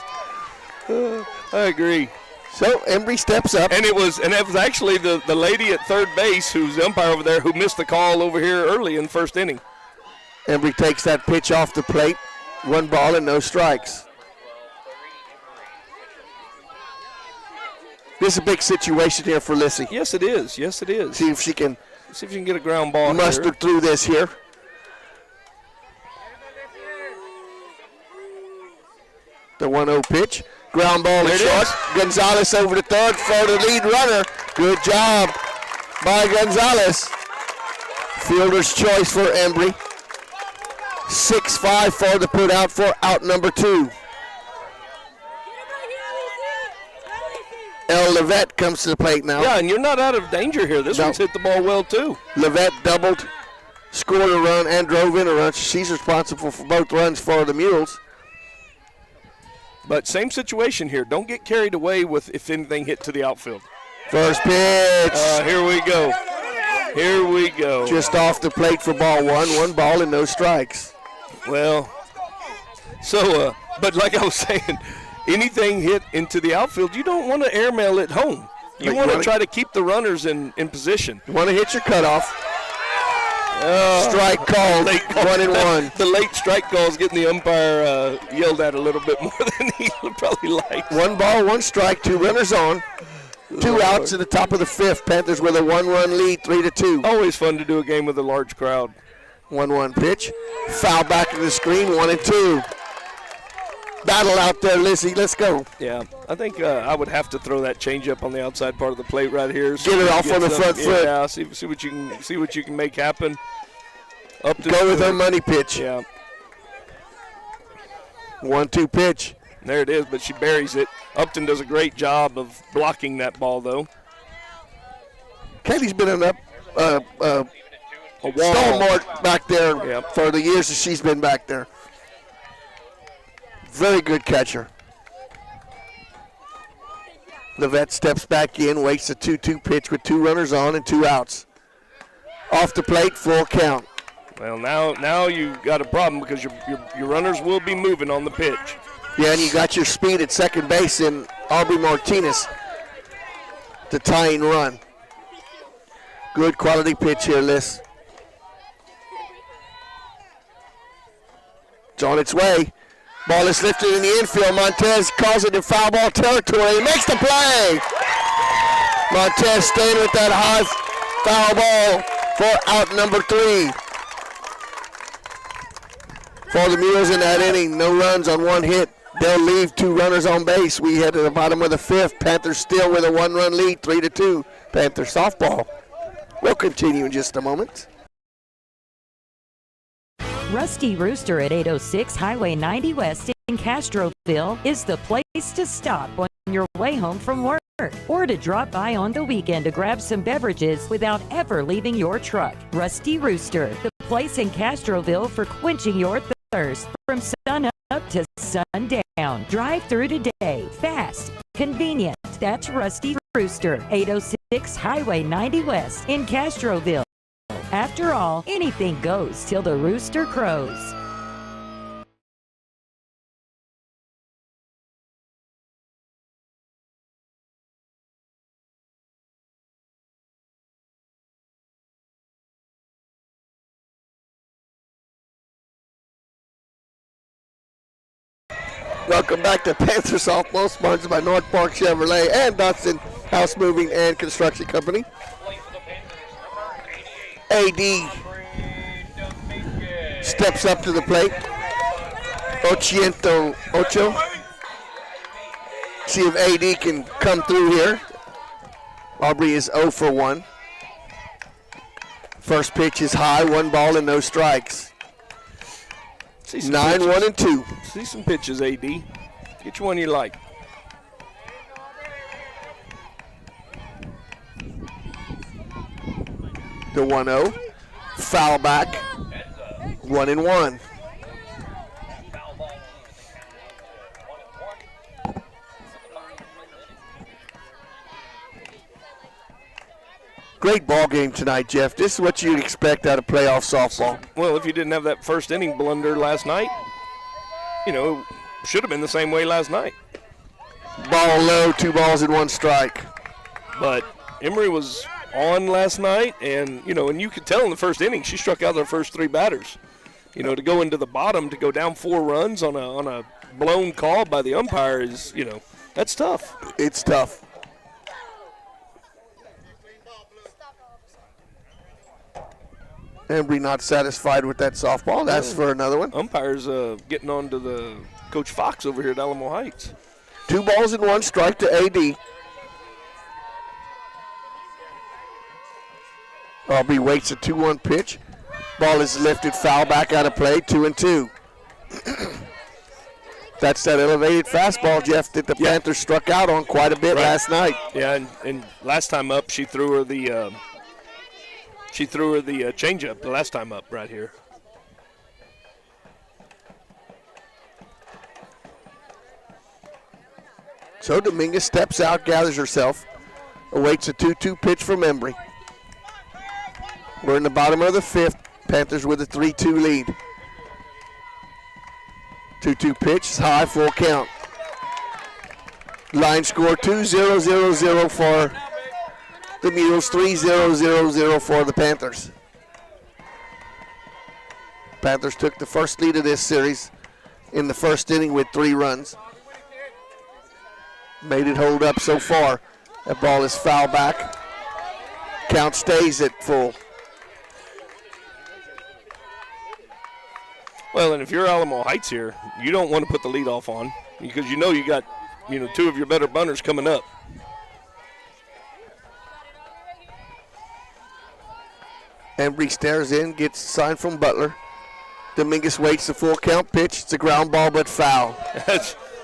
I agree. So Embry steps up. And it was actually the lady at third base who's the umpire over there who missed the call over here early in the first inning. Embry takes that pitch off the plate. 1 ball and no strikes. This is a big situation here for Lissy. Yes, it is. Yes, it is. See if she can get a ground ball muster here. through this here. The 1-0 pitch. Ground ball is short. Gonzalez over to third for the lead runner. Good job by Gonzalez. Fielder's choice for Embry. 6-5 for the put out for out number 2. El Levette comes to the plate now. Yeah, and you're not out of danger here. This one's hit the ball well, too. Levette doubled, scored a run, and drove in a run. She's responsible for both runs for the Mules. But same situation here. Don't get carried away with if anything hit to the outfield. First pitch. Here we go. Here we go. Just off the plate for ball 1. 1 ball and no strikes. Well, so, but like I was saying, anything hit into the outfield, you don't want to airmail it home. You want to try to keep the runners in position. You want to hit your cutoff. Strike called, 1-1. The late strike call is getting the umpire yelled at a little bit more than he probably liked. 1 ball, 1 strike, 2 runners on. 2 outs at the top of the 5th. Panthers with a 1-run lead, 3-2. Always fun to do a game with a large crowd. 1-1 pitch. Foul back to the screen, 1-2. Battle out there, Lizzie. Let's go. Yeah, I think I would have to throw that changeup on the outside part of the plate right here. Get it off on the front foot. Yeah, see what you can make happen. Up to go with her money pitch. Yeah. 1-2 pitch. There it is, but she buries it. Upton does a great job of blocking that ball, though. Katie's been a stalwart back there for the years that she's been back there. Very good catcher. Levette steps back in, waits a 2-2 pitch with 2 runners on and 2 outs. Off the plate, full count. Well, now you got a problem because your runners will be moving on the pitch. Yeah, and you got your speed at second base in Aubrey Martinez, the tying run. Good quality pitch here, Liz. It's on its way. Ball is lifted in the infield. Montez calls it in foul ball territory. He makes the play. Montez staying with that high foul ball for out number 3. For the Mules in that inning, no runs on 1 hit. They'll leave 2 runners on base. We head to the bottom of the 5th. Panthers still with a 1-run lead, 3-2. Panther softball. We'll continue in just a moment. Rusty Rooster at 806 Highway 90 West in Castroville is the place to stop on your way home from work or to drop by on the weekend to grab some beverages without ever leaving your truck. Rusty Rooster, the place in Castroville for quenching your thirst from sun up to sundown. Drive through today. Fast, convenient. That's Rusty Rooster, 806 Highway 90 West in Castroville. After all, anything goes till the rooster crows. Welcome back to Panther Softball, sponsored by North Park Chevrolet and Dotson House Moving and Construction Company. AD steps up to the plate. 8. See if AD can come through here. Aubrey is 0 for 1. First pitch is high, 1 ball and no strikes. 9, 1, and 2. See some pitches, AD. Which one you like? The 1-0. Foul back. 1 and 1. Great ball game tonight, Jeff. This is what you'd expect out of playoff softball. Well, if you didn't have that first inning blunder last night, it should have been the same way last night. Ball low, 2 balls and 1 strike. But Emory was on last night, and and you could tell in the first inning she struck out their first 3 batters. To go into the bottom, to go down 4 runs on a blown call by the umpire is, that's tough. It's tough. Embry not satisfied with that softball. That's for another one. Umpires getting on to the Coach Fox over here at Alamo Heights. 2 balls and 1 strike to AD. Aubrey waits a 2-1 pitch. Ball is lifted, foul back out of play, 2 and 2. That's that elevated fastball, Jeff, that the Panthers struck out on quite a bit last night. Yeah, and last time up, she threw her the changeup the last time up right here. So Dominguez steps out, gathers herself, awaits a 2-2 pitch from Embry. We're in the bottom of the 5th. Panthers with a 3-2 lead. 2-2 pitch is high, full count. Line score 2-0-0-0 for the Mules, 3-0-0-0 for the Panthers. Panthers took the first lead of this series in the first inning with 3 runs. Made it hold up so far. That ball is foul back. Count stays at full. Well, and if you're Alamo Heights here, you don't want to put the lead off on because you got 2 of your better bunners coming up. Embry stares in, gets a sign from Butler. Dominguez waits the full count pitch. It's a ground ball, but foul.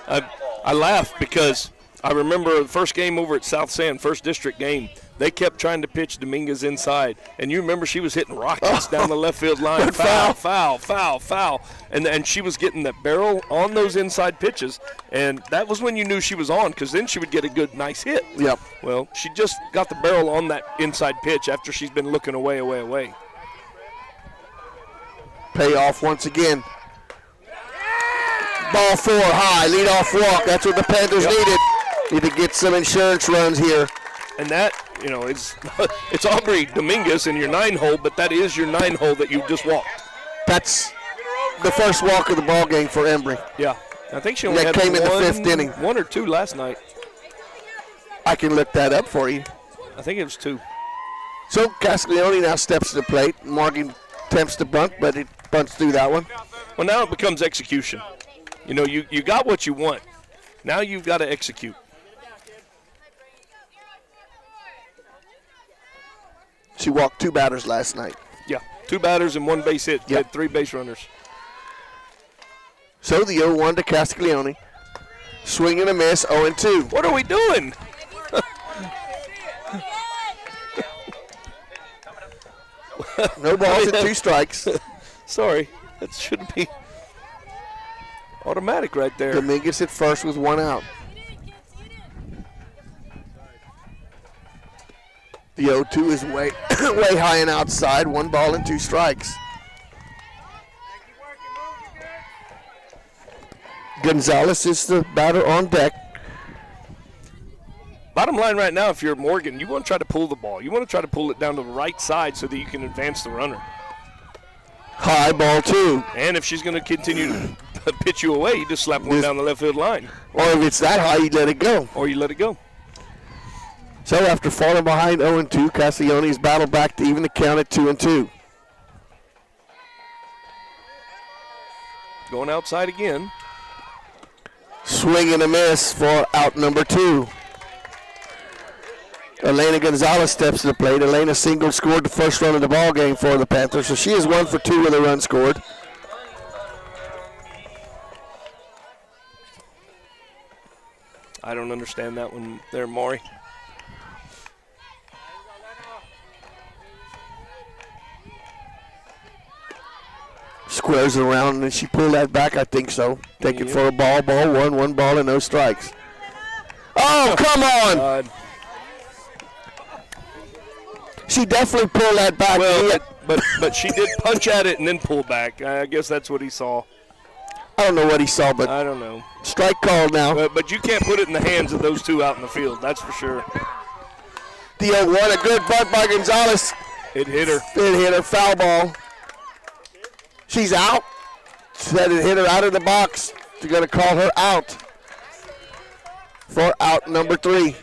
I laugh because I remember the first game over at South San, first district game, they kept trying to pitch Dominguez inside. And you remember she was hitting rockets down the left field line. Foul. And she was getting that barrel on those inside pitches. And that was when you knew she was on because then she would get a good, nice hit. Yep. Well, she just got the barrel on that inside pitch after she's been looking away. Payoff once again. Ball 4 high, leadoff walk. That's what the Panthers needed. Need to get some insurance runs here. And that, it's Aubrey Dominguez in your 9-hole, but that is your 9-hole that you just walked. That's the first walk of the ball game for Embry. Yeah, I think she only had came in the 5th inning. 1 or 2 last night. I can look that up for you. I think it was 2. So Castiglione now steps to the plate. Morgan attempts to bunt, but it bunts through that one. Well, now it becomes execution. You got what you want. Now you've got to execute. She walked 2 batters last night. Yeah, 2 batters and 1 base hit. Yep. Had 3 base runners. So the 0-1 to Castiglione. Swing and a miss, 0-2. What are we doing? No balls and 2 strikes. Sorry, that should be automatic right there. Dominguez at first with 1 out. The 0-2 is way high and outside. 1 ball and 2 strikes. Gonzalez is the batter on deck. Bottom line right now, if you're Morgan, you want to try to pull the ball. You want to try to pull it down to the right side so that you can advance the runner. High, ball 2. And if she's going to continue pitch you away. You just slap one down the left field line. Or if it's that high, you let it go. Or you let it go. So after falling behind 0-2, Castiglione's battled back to even the count at 2-2. Going outside again. Swing and a miss for out number 2. Elena Gonzalez steps to the plate. Elena single scored the first run of the ball game for the Panthers, so she is 1 for 2 with a run scored. I don't understand that one there, Maury. Squares it around, and she pulled that back, I think so. Take it for a ball. Ball one ball and no strikes. Oh, come on! God. She definitely pulled that back. Well, but she did punch at it and then pull back. I guess that's what he saw. I don't know what he saw, but I don't know. Strike called now. But you can't put it in the hands of those two out in the field. That's for sure. The 0-1, a good bunt by Gonzalez. It hit her. It hit her, foul ball. She's out. Said it hit her out of the box. They're going to call her out for out number 3.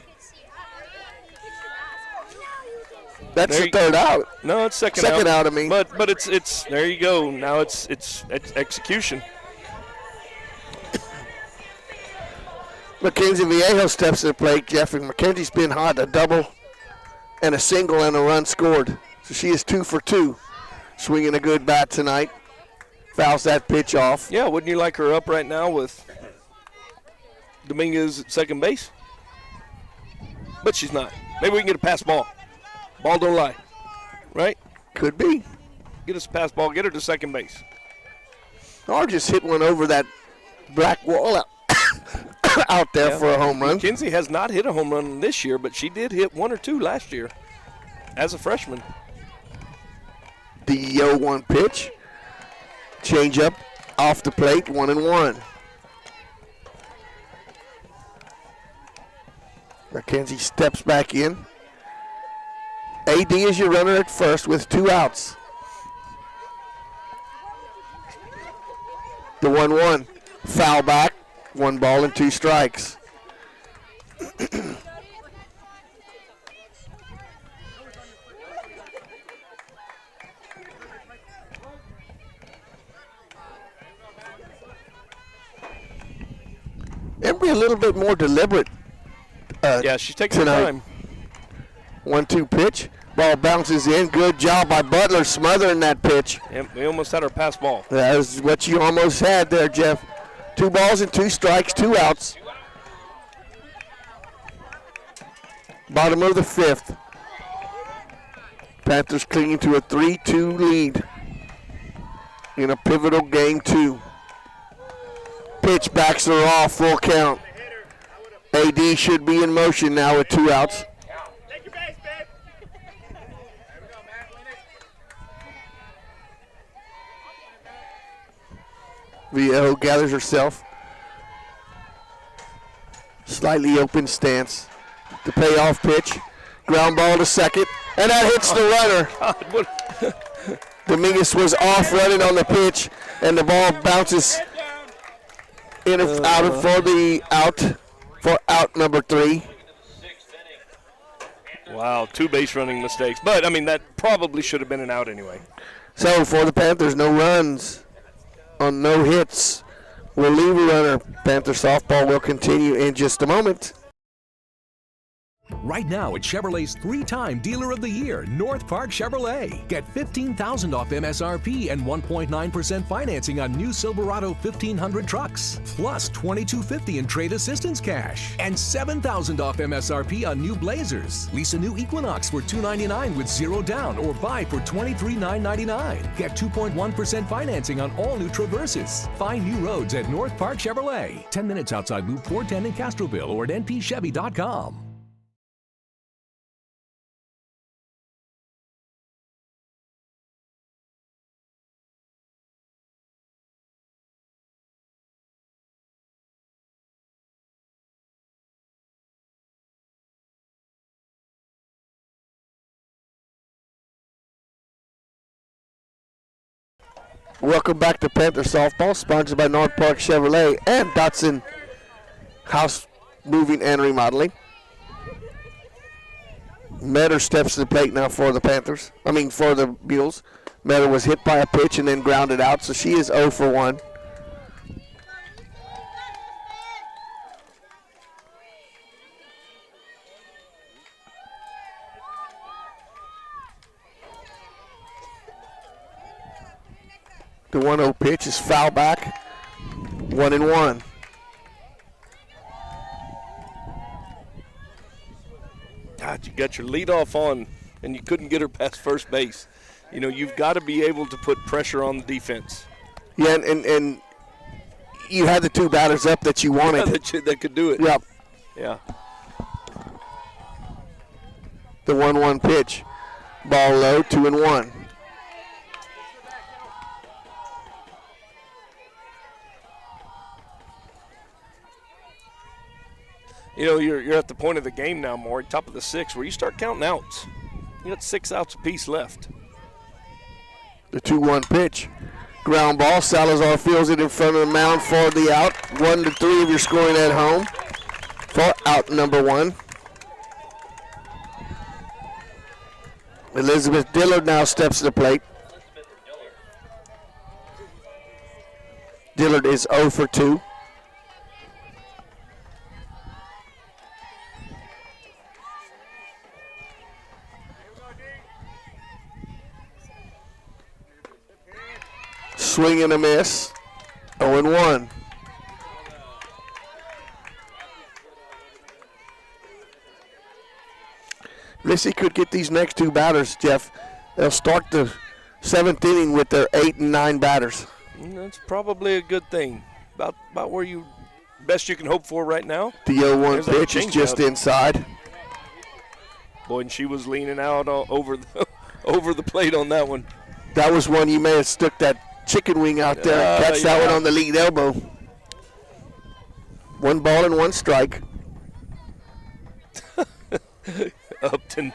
That's the third out. No, it's second out. Second out, I mean. But it's there you go. Now it's execution. Mackenzie Viejo steps to the plate. Jeff, and Mackenzie's been hot, a double and a single and a run scored. So she is 2 for 2. Swinging a good bat tonight. Fouls that pitch off. Yeah, wouldn't you like her up right now with Dominguez at second base? But she's not. Maybe we can get a pass ball. Ball don't lie. Right? Could be. Get us a pass ball. Get her to second base. Or just hit one over that black wall out there for a home run. Mackenzie has not hit a home run this year, but she did hit 1 or 2 last year as a freshman. The 0-1 pitch. Change up off the plate, 1-1. Mackenzie steps back in. AD is your runner at first with 2 outs. The 1-1. Foul back, 1 ball and 2 strikes. Embry a little bit more deliberate. Yeah, she's taking her time. 1-2 pitch. Ball bounces in. Good job by Butler smothering that pitch. Yep, we almost had our pass ball. That was what you almost had there, Jeff. 2 balls and 2 strikes, 2 outs. Bottom of the 5th. Panthers clinging to a 3-2 lead in a pivotal game 2. Pitch backs her off, full count. AD should be in motion now with 2 outs. Viejo gathers herself. Slightly open stance. The payoff pitch. Ground ball to second. And that hits the runner. Dominguez was off running on the pitch. And the ball bounces in out for the out. For out number 3. Wow, 2 base running mistakes. But, I mean, that probably should have been an out anyway. So for the Panthers, no runs on no hits. We'll leave a runner. Panther softball will continue in just a moment. Right now at Chevrolet's 3-time Dealer of the Year, North Park Chevrolet. Get $15,000 off MSRP and 1.9% financing on new Silverado 1500 trucks. Plus $2,250 in trade assistance cash. And $7,000 off MSRP on new Blazers. Lease a new Equinox for $299 with 0 down or buy for $23,999. Get 2.1% financing on all new Traverses. Find new roads at North Park Chevrolet. 10 minutes outside Loop 410 in Castroville or at npchevy.com. Welcome back to Panther Softball, sponsored by North Park Chevrolet and Dotson House Moving and Remodeling. Metter steps to the plate now for the for the Mules. Metter was hit by a pitch and then grounded out, so she is 0 for 1. The 1-0 pitch is foul back. 1-1. God, you got your leadoff on, and you couldn't get her past first base. You know, you've got to be able to put pressure on the defense. Yeah, and you had the two batters up that you wanted. Yeah, that could do it. Yep. Yeah. The 1-1 pitch. Ball low, 2-1. You know, you're at the point of the game now, Maury, top of the 6th, where you start counting outs. You got 6 outs apiece left. The 2-1 pitch. Ground ball. Salazar fields it in front of the mound for the out. 1-3 if you're scoring at home for out number 1. Elizabeth Dillard now steps to the plate. Dillard is 0 for 2. Swing and a miss. 0-1. Missy could get these next two batters, Jeff. They'll start the 7th inning with their 8 and 9 batters. That's probably a good thing. About where you best you can hope for right now. The 0-1 pitch is just inside. Boy, and she was leaning out over the plate on that one. That was one you may have stuck that chicken wing out there and catch that one on the lead elbow. 1 ball and 1 strike. Upton.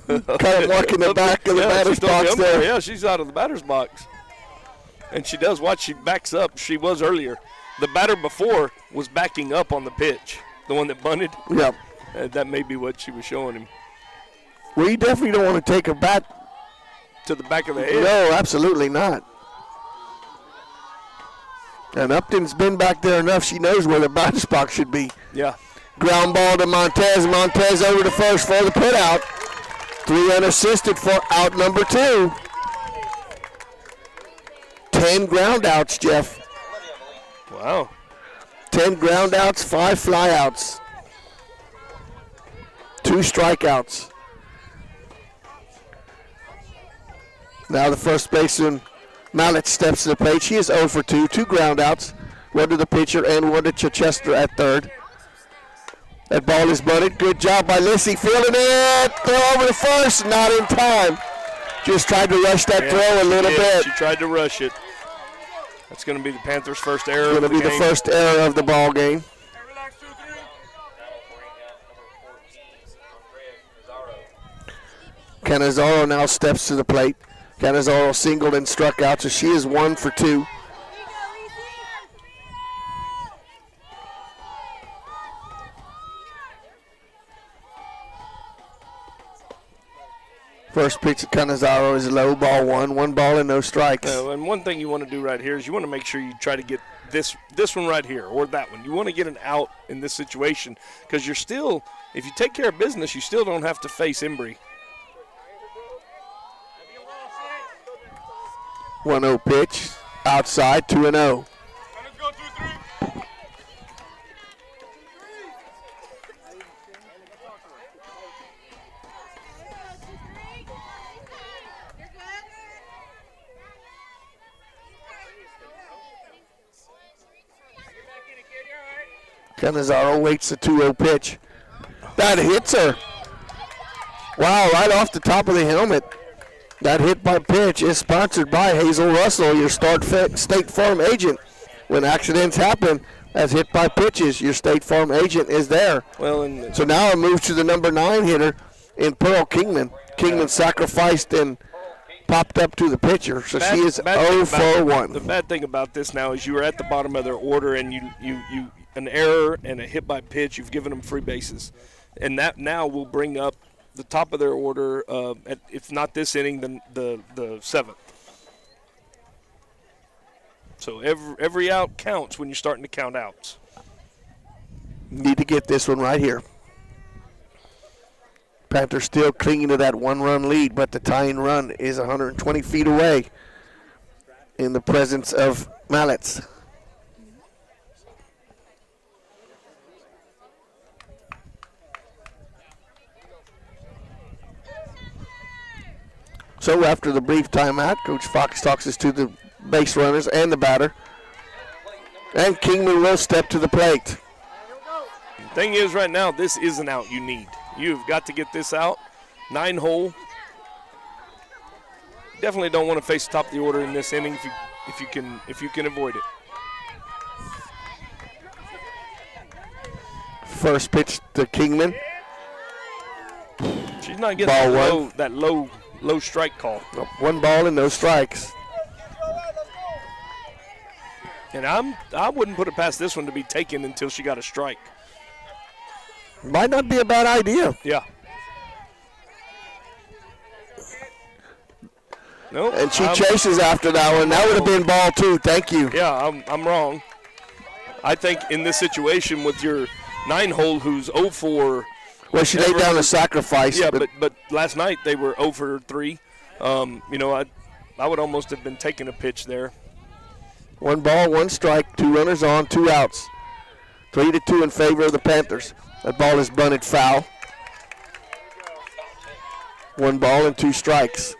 Kind of marking the back of the batter's box there. Yeah, she's out of the batter's box. And she does watch. She backs up. She was earlier. The batter before was backing up on the pitch. The one that bunted. Yep. That may be what she was showing him. Well, you definitely don't want to take a bat to the back of the head. No, absolutely not. And Upton's been back there enough. She knows where the batter's box should be. Yeah. Ground ball to Montez. Montez over to first for the put out. 3 unassisted for out number 2. 10 ground outs, Jeff. Wow. 10 ground outs, 5 flyouts. 2 strikeouts. Now the first baseman, Mallet, steps to the plate. She is 0 for 2. 2 ground outs. 1 to the pitcher and 1 to Chichester at third. That ball is bunted. Good job by Lissy. Fielding it. Throw over to first. Not in time. Just tried to rush that throw a little bit. She tried to rush it. That's going to be the Panthers' first error. Going to be the first error of the ball game. Canizaro now steps to the plate. Canizaro singled and struck out, so she is 1 for 2. First pitch at Canizaro is low, ball 1. 1 ball and no strikes. And one thing you want to do right here is you want to make sure you try to get this one right here or that one. You want to get an out in this situation because you're still, if you take care of business, you still don't have to face Embry. 1-0 pitch, outside, 2-0. Canizaro waits the 2-0 pitch. That hits her. Wow, right off the top of the helmet. That hit by pitch is sponsored by Hazel Russell, your State Farm agent. When accidents happen, as hit by pitches, your State Farm agent is there. Well, so now it moves to the number 9 hitter in Pearl Kingman. Kingman sacrificed and popped up to the pitcher, so she is 0 for 1. The bad thing about this now is you were at the bottom of their order, and you an error and a hit by pitch, you've given them free bases. And that now will bring up the top of their order, if not this inning, then the seventh. So every out counts when you're starting to count outs. Need to get this one right here. Panthers still clinging to that one-run lead, but the tying run is 120 feet away in the presence of Mallets. So after the brief timeout, Coach Fox talks us to the base runners and the batter. And Kingman will step to the plate. The thing is, right now, this is an out you need. You've got to get this out. 9-hole. Definitely don't want to face the top of the order in this inning if you can avoid it. First pitch to Kingman. She's not getting that low strike call. Nope, 1 ball and no strikes. And I wouldn't put it past this one to be taken until she got a strike. Might not be a bad idea. Yeah. Nope. And she chases after that one. That would have been ball 2. Thank you. Yeah, I'm wrong. I think in this situation with your 9-hole who's 0 for. Well, she laid down a sacrifice. Yeah, but last night they were 0 for 3. I would almost have been taking a pitch there. 1 ball, 1 strike, 2 runners on, 2 outs. 3-2 in favor of the Panthers. That ball is bunted foul. 1 ball and 2 strikes.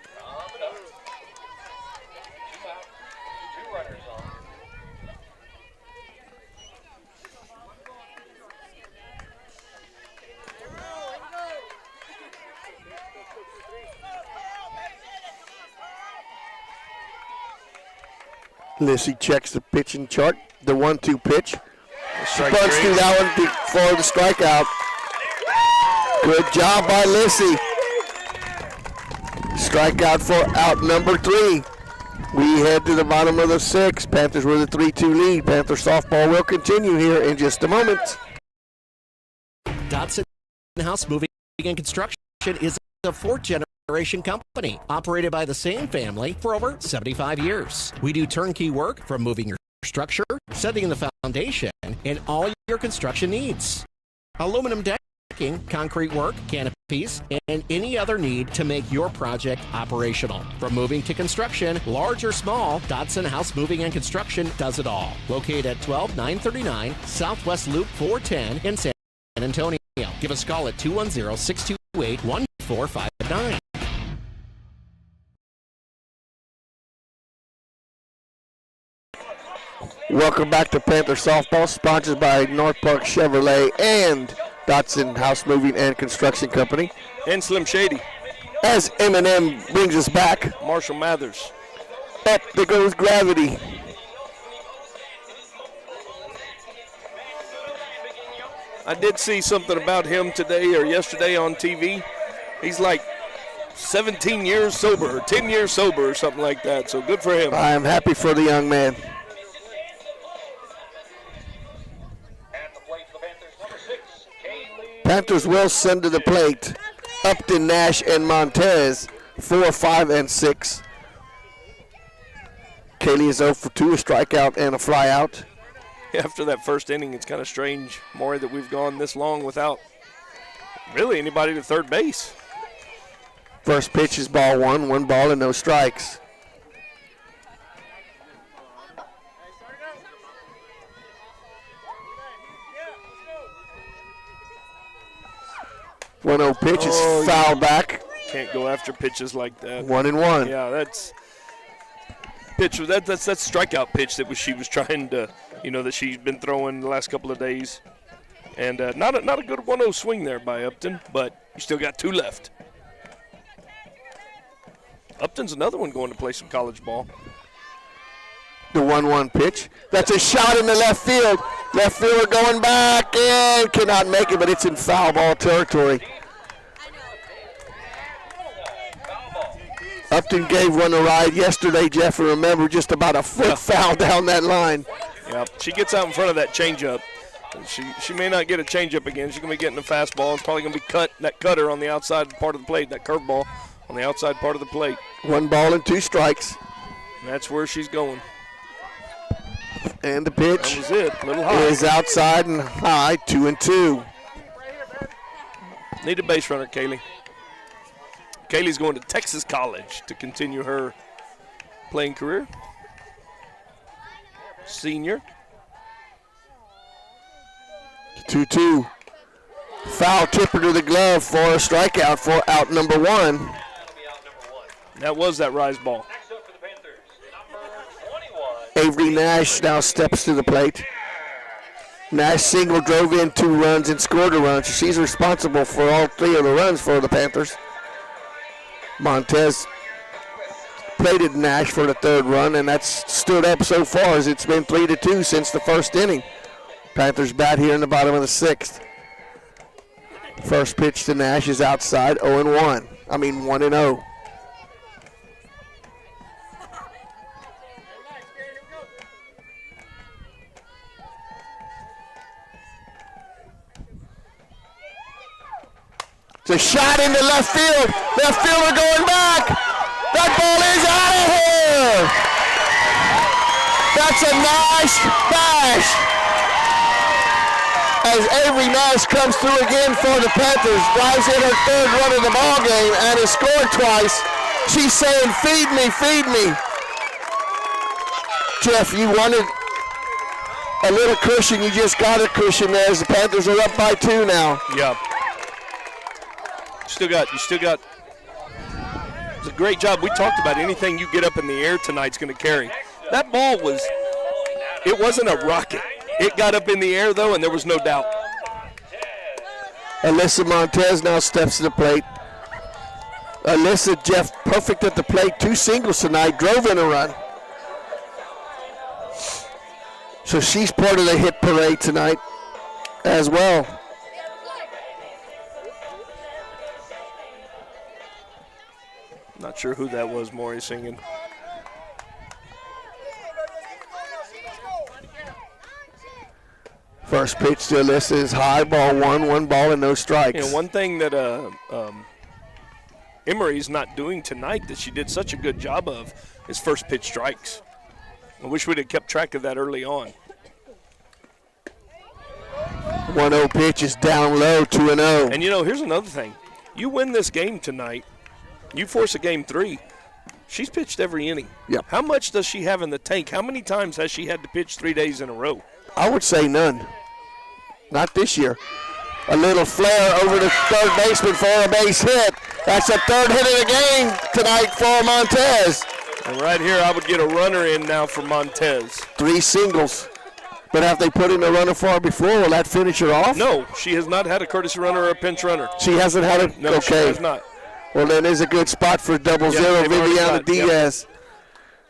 Lissy checks the pitching chart. The 1-2 pitch. Bunts through that one for the strikeout. Good job by Lissy. Strikeout for out number 3. We head to the bottom of the 6th. Panthers with a 3-2 lead. Panther softball will continue here in just a moment. Dotson House Moving and Construction is a 4th-generation company operated by the same family for over 75 years. We do turnkey work from moving your structure, setting the foundation, and all your construction needs. Aluminum decking, concrete work, canopies, and any other need to make your project operational. From moving to construction, large or small, Dotson House Moving and Construction does it all. Located at 12939 Southwest Loop 410 in San Antonio. Give us a call at 210-628-1459. Welcome back to Panther Softball, sponsored by North Park Chevrolet and Dotson House Moving and Construction Company. And Slim Shady. As M&M brings us back. Marshall Mathers. Up there goes gravity. I did see something about him today or yesterday on TV. He's like 17 years sober, or 10 years sober or something like that, so good for him. I am happy for the young man. Panthers will send to the plate Upton, Nash, and Montez, 4, 5, and 6. Kaylee is 0 for 2, a strikeout and a flyout. After that first inning, it's kind of strange, Maury, that we've gone this long without really anybody to third base. First pitch is ball 1, 1 ball and no strikes. One 0 pitch is foul back. Can't go after pitches like that. 1-1. Yeah, that's pitch. That's that strikeout pitch that she was trying to, that she's been throwing the last couple of days, and not a good 1-0 swing there by Upton, but you still got 2 left. Upton's another one going to play some college ball. The 1-1 pitch. That's a shot in the left field. Left fielder going back and cannot make it, but it's in foul ball territory. Upton gave one a ride yesterday, Jeff, and remember, just about a foot foul down that line. Yeah, she gets out in front of that changeup. She may not get a changeup again. She's going to be getting a fastball. It's probably going to be that cutter on the outside part of the plate, that curveball on the outside part of the plate. 1 ball and 2 strikes. And that's where she's going. And the pitch that was it. A little high. Is outside and high, 2-2. Need a base runner, Kaylee. Kaylee's going to Texas College to continue her playing career. Senior. 2-2. Foul tipper to the glove for a strikeout for out number 1. That was that rise ball. Avery Nash now steps to the plate. Nash single, drove in 2 runs and scored a run. So she's responsible for all 3 of the runs for the Panthers. Montez plated Nash for the 3rd run, and that's stood up so far as it's been 3-2 since the 1st inning. Panthers bat here in the bottom of the 6th. First pitch to Nash is outside, 0-1. 1-0. It's a shot into left field. Left fielder going back. That ball is out of here. That's a nice bash. As Avery Nash comes through again for the Panthers, drives in her 3rd run of the ball game and has scored twice. She's saying, "Feed me, feed me." Jeff, you wanted a little cushion. You just got a cushion there as the Panthers are up by 2 now. Yeah. You still got. It's a great job. We talked about anything you get up in the air tonight's going to carry. That ball it wasn't a rocket. It got up in the air, though, and there was no doubt. Alyssa Montez now steps to the plate. Alyssa, Jeff, perfect at the plate. 2 singles tonight, drove in a run. So she's part of the hit parade tonight as well. Not sure who that was, Maury, singing. First pitch to Alyssa is high, ball 1 ball and no strikes. One thing that Emery's not doing tonight that she did such a good job of is first pitch strikes. I wish we'd have kept track of that early on. 1-0 pitch is down low, 2-0. And here's another thing. You win this game tonight, you force a game 3. She's pitched every inning. Yep. How much does she have in the tank? How many times has she had to pitch 3 days in a row? I would say none. Not this year. A little flare over the 3rd baseman for a base hit. That's the 3rd hit of the game tonight for Montez. And right here, I would get a runner in now for Montez. 3 singles. But have they put in a runner for her before? Will that finish her off? No, she has not had a courtesy runner or a pinch runner. She hasn't had it? No, okay. She has not. Well, then there's a good spot for 0-0. Viviana Diaz.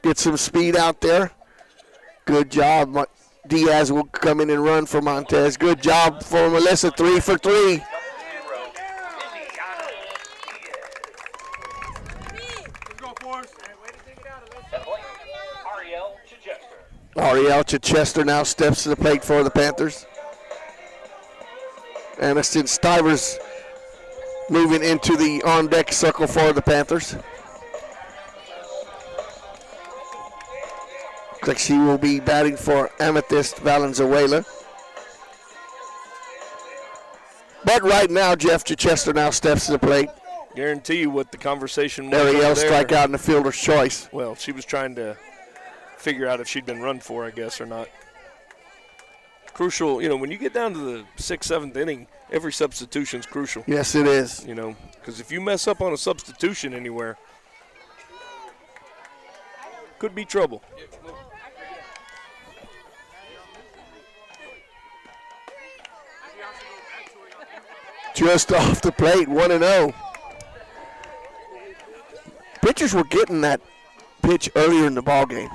Get some speed out there. Good job. Diaz will come in and run for Montez. Good job for Melissa, 3 for 3. Ariel Chichester now steps to the plate for the Panthers. Aniston Stivers moving into the on-deck circle for the Panthers. Looks like she will be batting for Amethyst Valenzuela. But right now, Jeff Chichester now steps to the plate. Guarantee you what the conversation was. Ariel strike out in the fielder's choice. Well, she was trying to figure out if she'd been run for, I guess, or not. Crucial, when you get down to the 6th, 7th inning, every substitution's crucial. Yes, it is. Because if you mess up on a substitution anywhere, could be trouble. Just off the plate, 1-0. Pitchers were getting that pitch earlier in the ball game.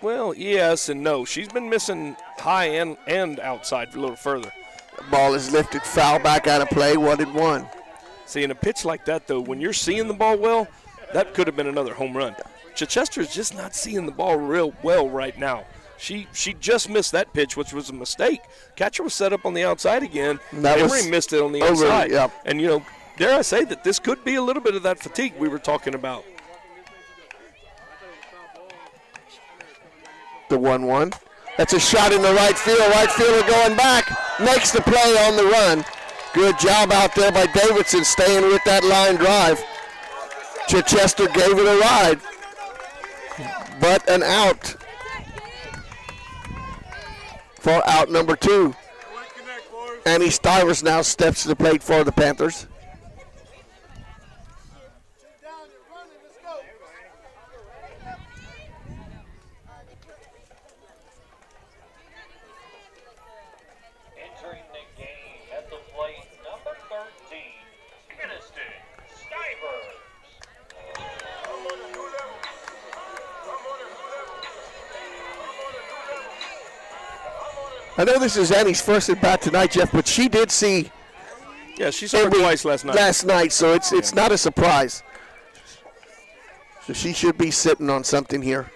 Well, yes and no. She's been missing high and outside a little further. The ball is lifted, foul back out of play, 1-1. See, in a pitch like that, though, when you're seeing the ball well, that could have been another home run. Chichester's just not seeing the ball real well right now. She just missed that pitch, which was a mistake. Catcher was set up on the outside again. Emery missed it on the inside. Yep. And, dare I say that this could be a little bit of that fatigue we were talking about. The 1-1. That's a shot in the right field. Right fielder going back. Makes the play on the run. Good job out there by Davidson staying with that line drive. Chichester gave it a ride. But an out for out number 2. Annie Stivers now steps to the plate for the Panthers. I know this is Annie's first at bat tonight, Jeff, but she did see. Yeah, she saw it twice last night. So it's not a surprise. So she should be sitting on something here.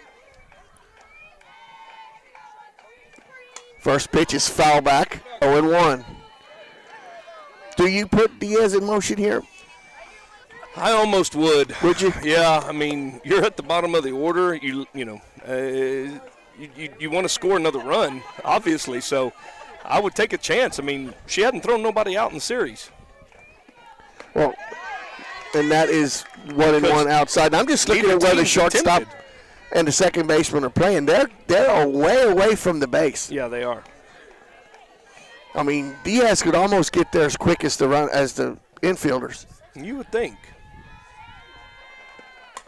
First pitch is foul back, 0-1. Do you put Diaz in motion here? I almost would. Would you? Yeah, I mean, you're at the bottom of the order. You want to score another run, obviously, so I would take a chance. I mean, she hadn't thrown nobody out in the series. Well, and that is 1-1 outside. I'm just looking at where the shortstop and the second baseman are playing. They're way away from the base. Yeah, they are. I mean, Diaz could almost get there as quick as the infielders. You would think.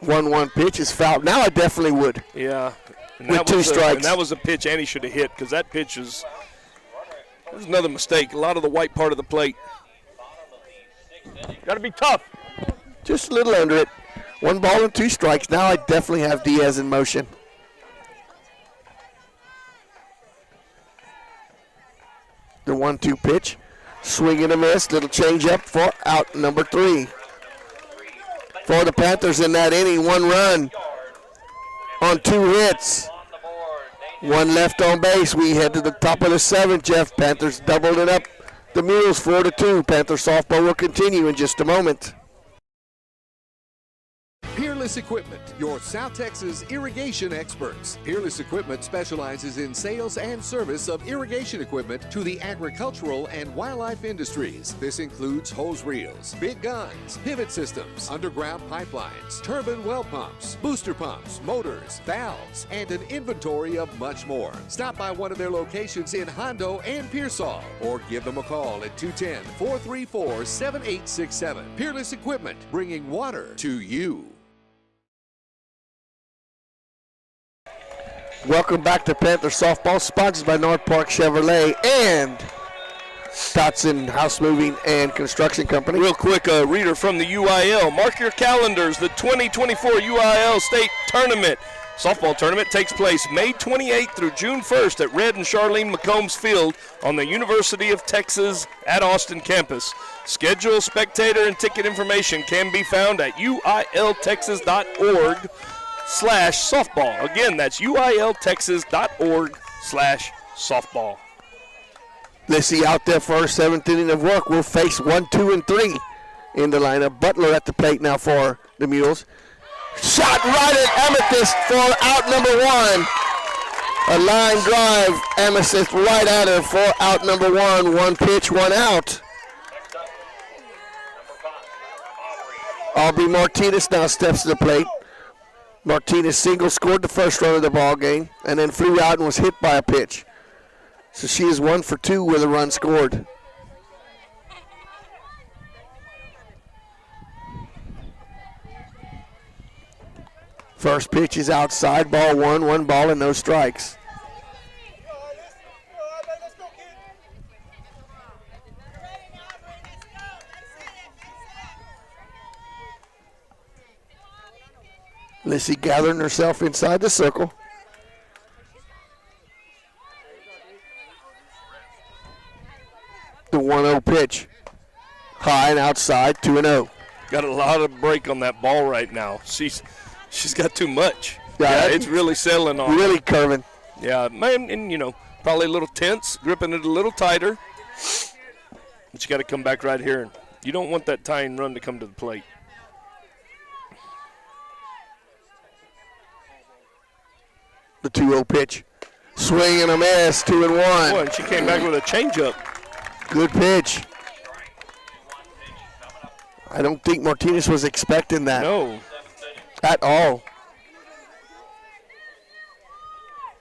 1-1 pitch is fouled. Now I definitely would. Yeah. With 2 strikes. And that was a pitch Annie should have hit because that pitch was another mistake. A lot of the white part of the plate. Got to be tough. Just a little under it. 1 ball and 2 strikes. Now I definitely have Diaz in motion. The 1-2 pitch. Swing and a miss. Little change up for out number 3. For the Panthers in that inning, 1 run on 2 hits. 1 left on base. We head to the top of the 7th, Jeff. Panthers doubled it up. The Mules 4-2. Panther softball will continue in just a moment. Peerless Equipment, your South Texas irrigation experts. Peerless Equipment specializes in sales and service of irrigation equipment to the agricultural and wildlife industries. This includes hose reels, big guns, pivot systems, underground pipelines, turbine well pumps, booster pumps, motors, valves, and an inventory of much more. Stop by one of their locations in Hondo and Pearsall or give them a call at 210-434-7867. Peerless Equipment, bringing water to you. Welcome back to Panther Softball, sponsored by North Park Chevrolet and Dotson House Moving and Construction Company. Real quick, a reader from the UIL. Mark your calendars. The 2024 UIL State Tournament, softball tournament, takes place May 28th through June 1st at Red and Charlene McCombs Field on the University of Texas at Austin campus. Schedule, spectator, and ticket information can be found at uiltexas.org/softball. Again, that's uiltexas.org/softball. Lissy out there for our 7th inning of work. We'll face 1, 2, and 3 in the lineup. Butler at the plate now for the Mules. Shot right at Amethyst for out number 1. A line drive, Amethyst right at her for out number 1. 1 pitch, 1 out. Aubrey Martinez now steps to the plate. Martinez single scored the first run of the ball game and then flew out and was hit by a pitch. So she is 1 for 2 with a run scored. First pitch is outside, ball 1, 1 ball and no strikes. Lissy gathering herself inside the circle. The 1-0 pitch. High and outside, 2-0. got a lot of break on that ball right now. She's got too much. Yeah, it's really settling on. Really curving. Yeah, man, and probably a little tense, gripping it a little tighter. But you got to come back right here. You don't want that tying run to come to the plate. The 2-0 pitch. Swing and a miss, 2-1. Boy, and she came back with a changeup. Good pitch. I don't think Martinez was expecting that. No. At all.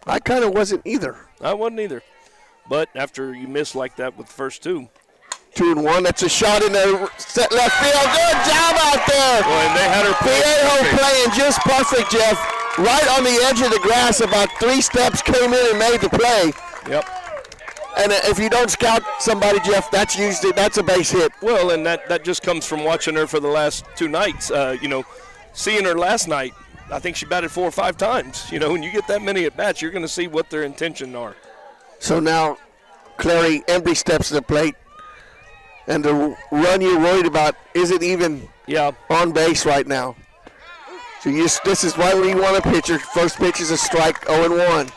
I kind of wasn't either. I wasn't either. But after you miss like that with the first two. 2-1. That's a shot in the left field. Good job out there. Boy, and they had her Viejo playing just perfect, Jeff. Right on the edge of the grass, about 3 steps, came in and made the play. Yep. And if you don't scout somebody, Jeff, that's a base hit. Well, and that just comes from watching her for the last 2 nights. Seeing her last night, I think she batted 4 or 5 times. When you get that many at bats, you're going to see what their intentions are. So now, Clary Embry steps to the plate, and the run you're worried about isn't even on base right now. So this is why we want a pitcher. First pitch is a strike, 0-1.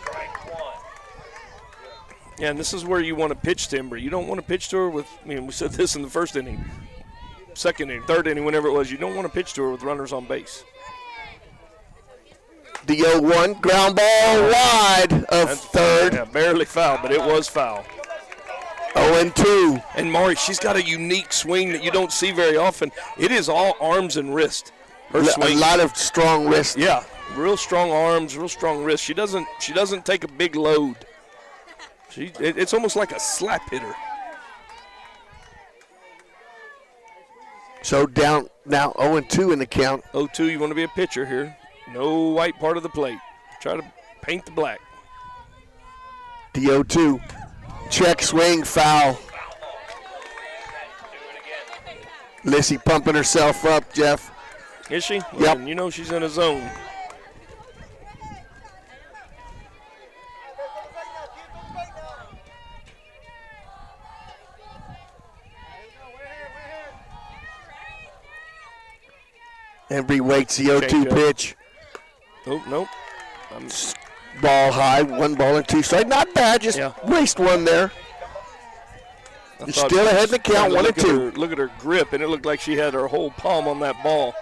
Yeah, and this is where you want to pitch to Embry. You don't want to pitch to her with, we said this in the first inning, second inning, third inning, whenever it was. You don't want to pitch to her with runners on base. The 0-1 ground ball wide of third. Yeah, barely foul, but it was foul. 0-2. And Maury, she's got a unique swing that you don't see very often. It is all arms and wrist. Her swing. A lot of strong wrist. Yeah, real strong arms, real strong wrist. She doesn't take a big load. It's almost like a slap hitter. So down now 0-2 in the count. 0-2, you want to be a pitcher here. No white part of the plate. Try to paint the black. The 0-2. Check swing, foul. Lissy pumping herself up, Jeff. Is she? Yep. And she's in a zone. Embry waits the 0-2 pitch. Oh, nope. Ball high, 1 ball and 2 strike. Not bad, just waste one there. You're still ahead in the count, 1-2. Look at her grip, and it looked like she had her whole palm on that ball.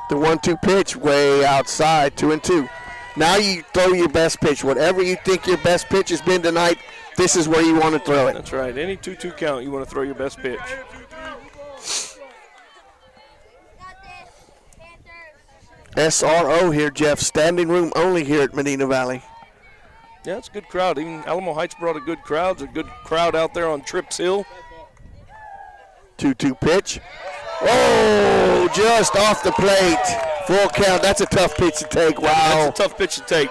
The 1-2 pitch way outside, 2-2. Now you throw your best pitch. Whatever you think your best pitch has been tonight, this is where you want to throw it. That's right. Any 2-2 count, you want to throw your best pitch. SRO here, Jeff. Standing room only here at Medina Valley. Yeah, it's a good crowd. Even Alamo Heights brought a good crowd. There's a good crowd out there on Trips Hill. 2-2 pitch. Oh, just off the plate. Full count. That's a tough pitch to take. Wow. That's a tough pitch to take.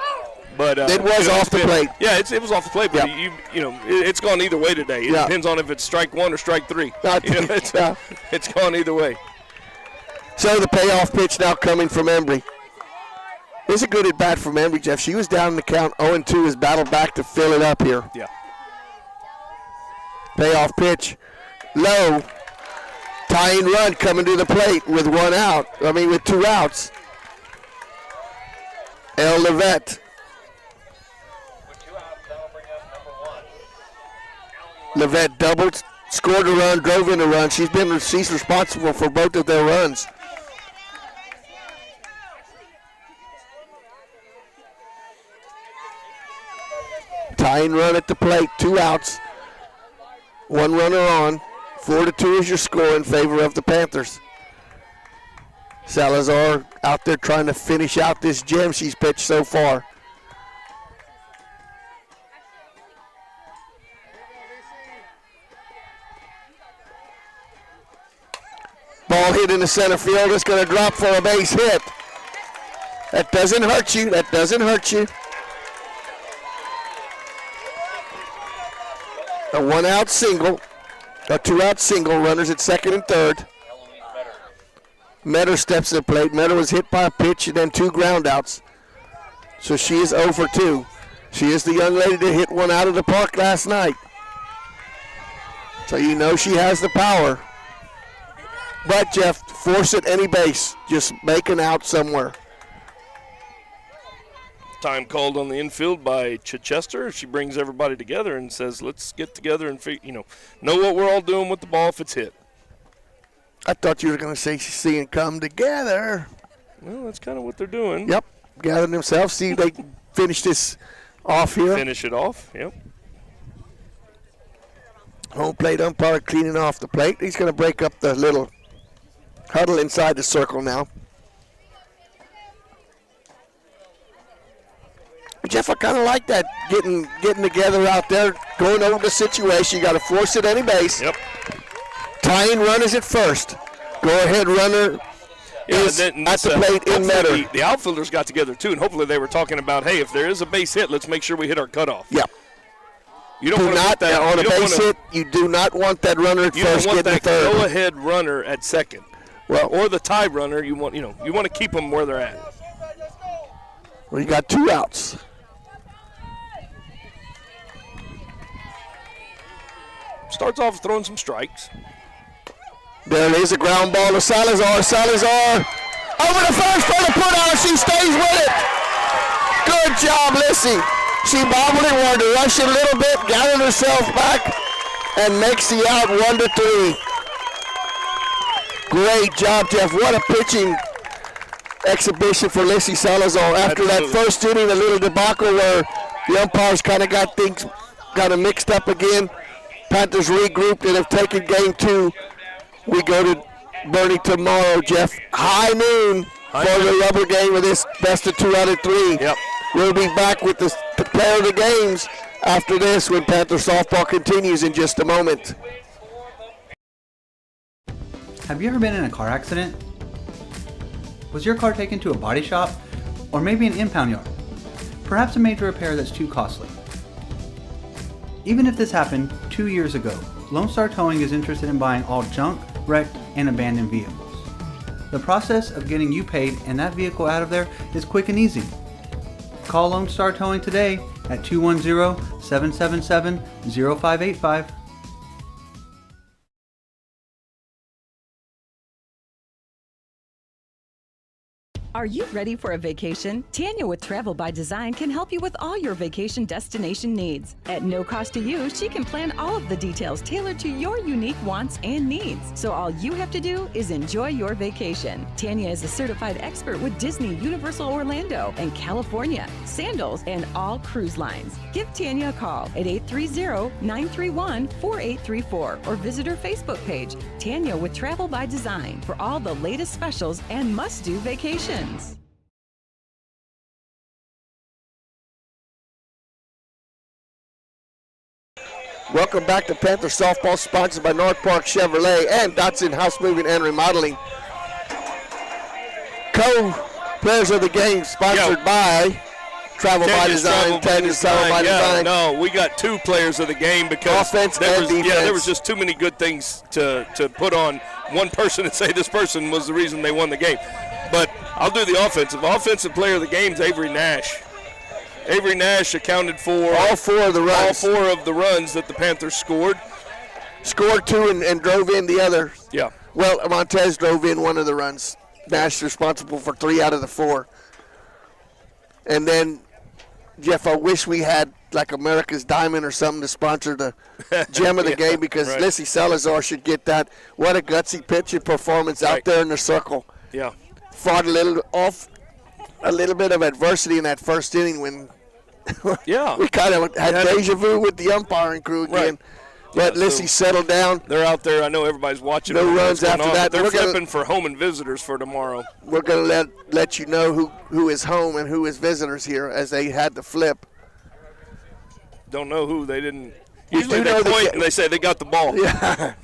But it was off the plate. Yeah, it was off the plate. But it's gone either way today. It depends on if it's strike 1 or strike 3. It's gone either way. So the payoff pitch now coming from Embry. This is a good at bat from Embry, Jeff. She was down in the count 0-2, has battled back to fill it up here. Yeah. Payoff pitch. Low. Tying run coming to the plate with 2 outs. El Levette. Levette doubled, scored a run, drove in a run. She's responsible for both of their runs. Tying run at the plate, 2 outs. 1 runner on. 4-2 is your score in favor of the Panthers. Salazar out there trying to finish out this gem she's pitched so far. Ball hit in the center field. It's going to drop for a base hit. That doesn't hurt you. That doesn't hurt you. A 1-out single. A 2-out single. Runners at second and third. Metter steps to the plate. Metter was hit by a pitch and then 2 ground outs. So she is 0 for 2. She is the young lady that hit one out of the park last night. So you know she has the power. But, Jeff, force it any base. Just make an out somewhere. Time called on the infield by Chichester. She brings everybody together and says, let's get together and know what we're all doing with the ball if it's hit. I thought you were going to say seeing come together. Well, that's kind of what they're doing. Yep, gathering themselves. See if they can finish this off here. Finish it off, yep. Home plate umpire cleaning off the plate. He's going to break up the little huddle inside the circle now. Jeff, I kind of like that, getting together out there, going over the situation. You got to force it any base. Yep. Tying runners at first. Go ahead, runner is at the plate in Metter. The outfielders got together, too, and hopefully they were talking about, hey, if there is a base hit, let's make sure we hit our cutoff. Yep. You don't want that on a base hit. You do not want that runner at first getting third. Go-ahead runner at second. Well, or the tie runner. You want to keep them where they're at. Well, you got 2 outs. Starts off throwing some strikes. There it is, a ground ball to Salazar. Salazar over the first for the put out. She stays with it. Good job, Lissy. She bobbled it, wanted to rush it a little bit, gathered herself back, and makes the out 1-3. Great job, Jeff. What a pitching exhibition for Lissy Salazar. After that first inning, a little debacle where the umpires kind of got things mixed up again. Panthers regrouped and have taken game 2. We go to Bernie tomorrow, Jeff. High noon for the rubber game of this best of 2 out of 3. Yep. We'll be back with the player of the games after this when Panther softball continues in just a moment. Have you ever been in a car accident? Was your car taken to a body shop? Or maybe an impound yard? Perhaps a major repair that's too costly. Even if this happened 2 years ago, Lone Star Towing is interested in buying all junk, wrecked, and abandoned vehicles. The process of getting you paid and that vehicle out of there is quick and easy. Call Lone Star Towing today at 210-777-0585. Are you ready for a vacation? Tanya with Travel by Design can help you with all your vacation destination needs. At no cost to you, she can plan all of the details tailored to your unique wants and needs. So all you have to do is enjoy your vacation. Tanya is a certified expert with Disney, Universal Orlando, and California, Sandals, and all cruise lines. Give Tanya a call at 830-931-4834 or visit her Facebook page, Tanya with Travel by Design, for all the latest specials and must-do vacations. Welcome back to Panther Softball, sponsored by North Park Chevrolet and Dotson House Moving and Remodeling. Co-players of the game, sponsored by Travel by Design, Tanya's Travel by Design. No, we got 2 players of the game because offense and defense. Yeah, there was just too many good things to put on one person and say this person was the reason they won the game. But I'll do the offensive. Offensive player of the game is Avery Nash. Avery Nash accounted for all 4 of the runs. All 4 of the runs that the Panthers scored. Scored 2 and drove in the other. Yeah. Well, Montez drove in one of the runs. Nash responsible for 3 out of the 4. And then, Jeff, I wish we had like America's Diamond or something to sponsor the gem of the game, because right. Lissy Salazar should get that. What a gutsy pitching performance out there in the circle. Yeah. Fought a little bit of adversity in that first inning when we kind of had deja vu with the umpiring crew again. Right. But Lissy settled down. They're out there. I know everybody's watching. No runs after that. They're flipping for home and visitors for tomorrow. We're going to let you know who is home and who is visitors here as they had to flip. Don't know who. They didn't. Usually they point and they say they got the ball. Yeah.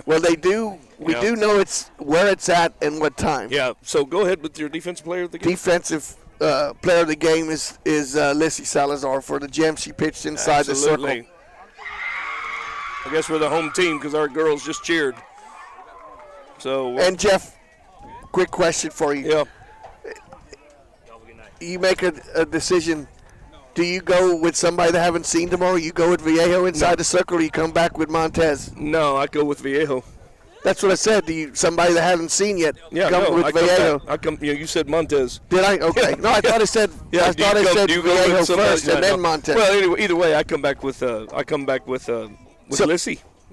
Well, they do. We do know it's where it's at and what time. Yeah. So go ahead with your defensive player of the game. Defensive player of the game is Lissy Salazar for the gem she pitched inside the circle. I guess we're the home team because our girls just cheered. So. And Jeff, quick question for you. Yeah. You make a decision Do you go with somebody that I haven't seen tomorrow? You go with Vallejo inside the circle, or you come back with Montez? No, I go with Vallejo. That's what I said. Do you somebody that I haven't seen yet? Yeah, come with Vallejo. You said Montez. Did I? Okay. No, I thought I said. I thought I said Vallejo first, and then Montez. Well, anyway, either way, I come back with Lissy.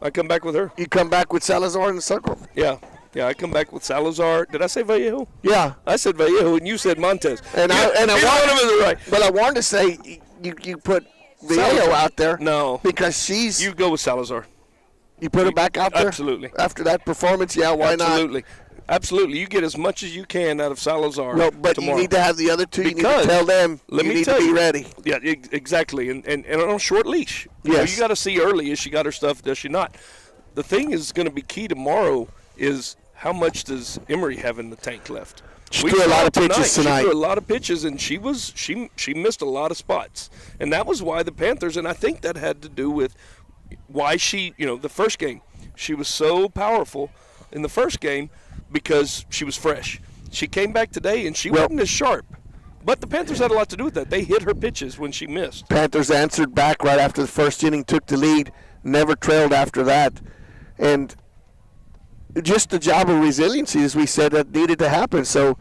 I come back with her. You come back with Salazar in the circle. Yeah. Yeah, I come back with Salazar. Did I say Vallejo? Yeah, I said Vallejo, and you said Montez. And I wanted right. But I wanted to say you put Vallejo out there. No, because you go with Salazar. You put her back out there. Absolutely. After that performance, yeah, why not? Absolutely. You get as much as you can out of Salazar. No, but tomorrow. You need to have the other two. Because, you need to tell them. Let you me need tell to be you. ready. Yeah, exactly. And on a short leash. Yes. You got to see early. Is she got her stuff? Does she not? The thing is going to be key tomorrow is how much does Emory have in the tank left? She threw a lot of pitches tonight. She threw a lot of pitches, and she missed a lot of spots. And that was why the Panthers, and I think that had to do with why the first game, she was so powerful in the first game because she was fresh. She came back today, and she wasn't as sharp. But the Panthers had a lot to do with that. They hit her pitches when she missed. Panthers answered back right after the first inning, took the lead, never trailed after that. And just the job of resiliency, as we said, that needed to happen. So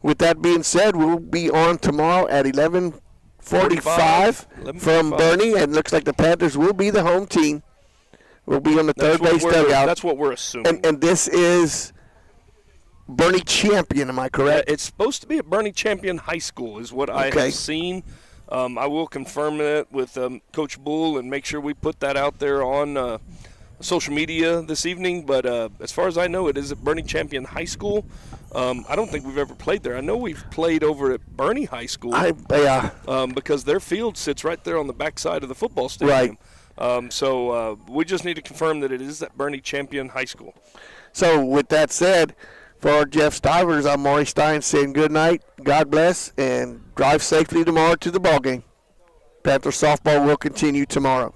with that being said, we'll be on tomorrow at 11:45 from Bernie, and looks like the Panthers will be the home team. We'll be on the third base dugout. That's what we're assuming. And this is Bernie Champion, am I correct? Yeah, it's supposed to be at Bernie Champion High School is what I have seen. I will confirm it with Coach Bull and make sure we put that out there on social media this evening, but as far as I know, it is at Bernie Champion High School. I don't think we've ever played there. I know we've played over at Bernie High School because their field sits right there on the backside of the football stadium. Right. So we just need to confirm that it is at Bernie Champion High School. So with that said, for Jeff Stivers, I'm Maury Stein saying good night, God bless, and drive safely tomorrow to the ball game. Panther softball will continue tomorrow.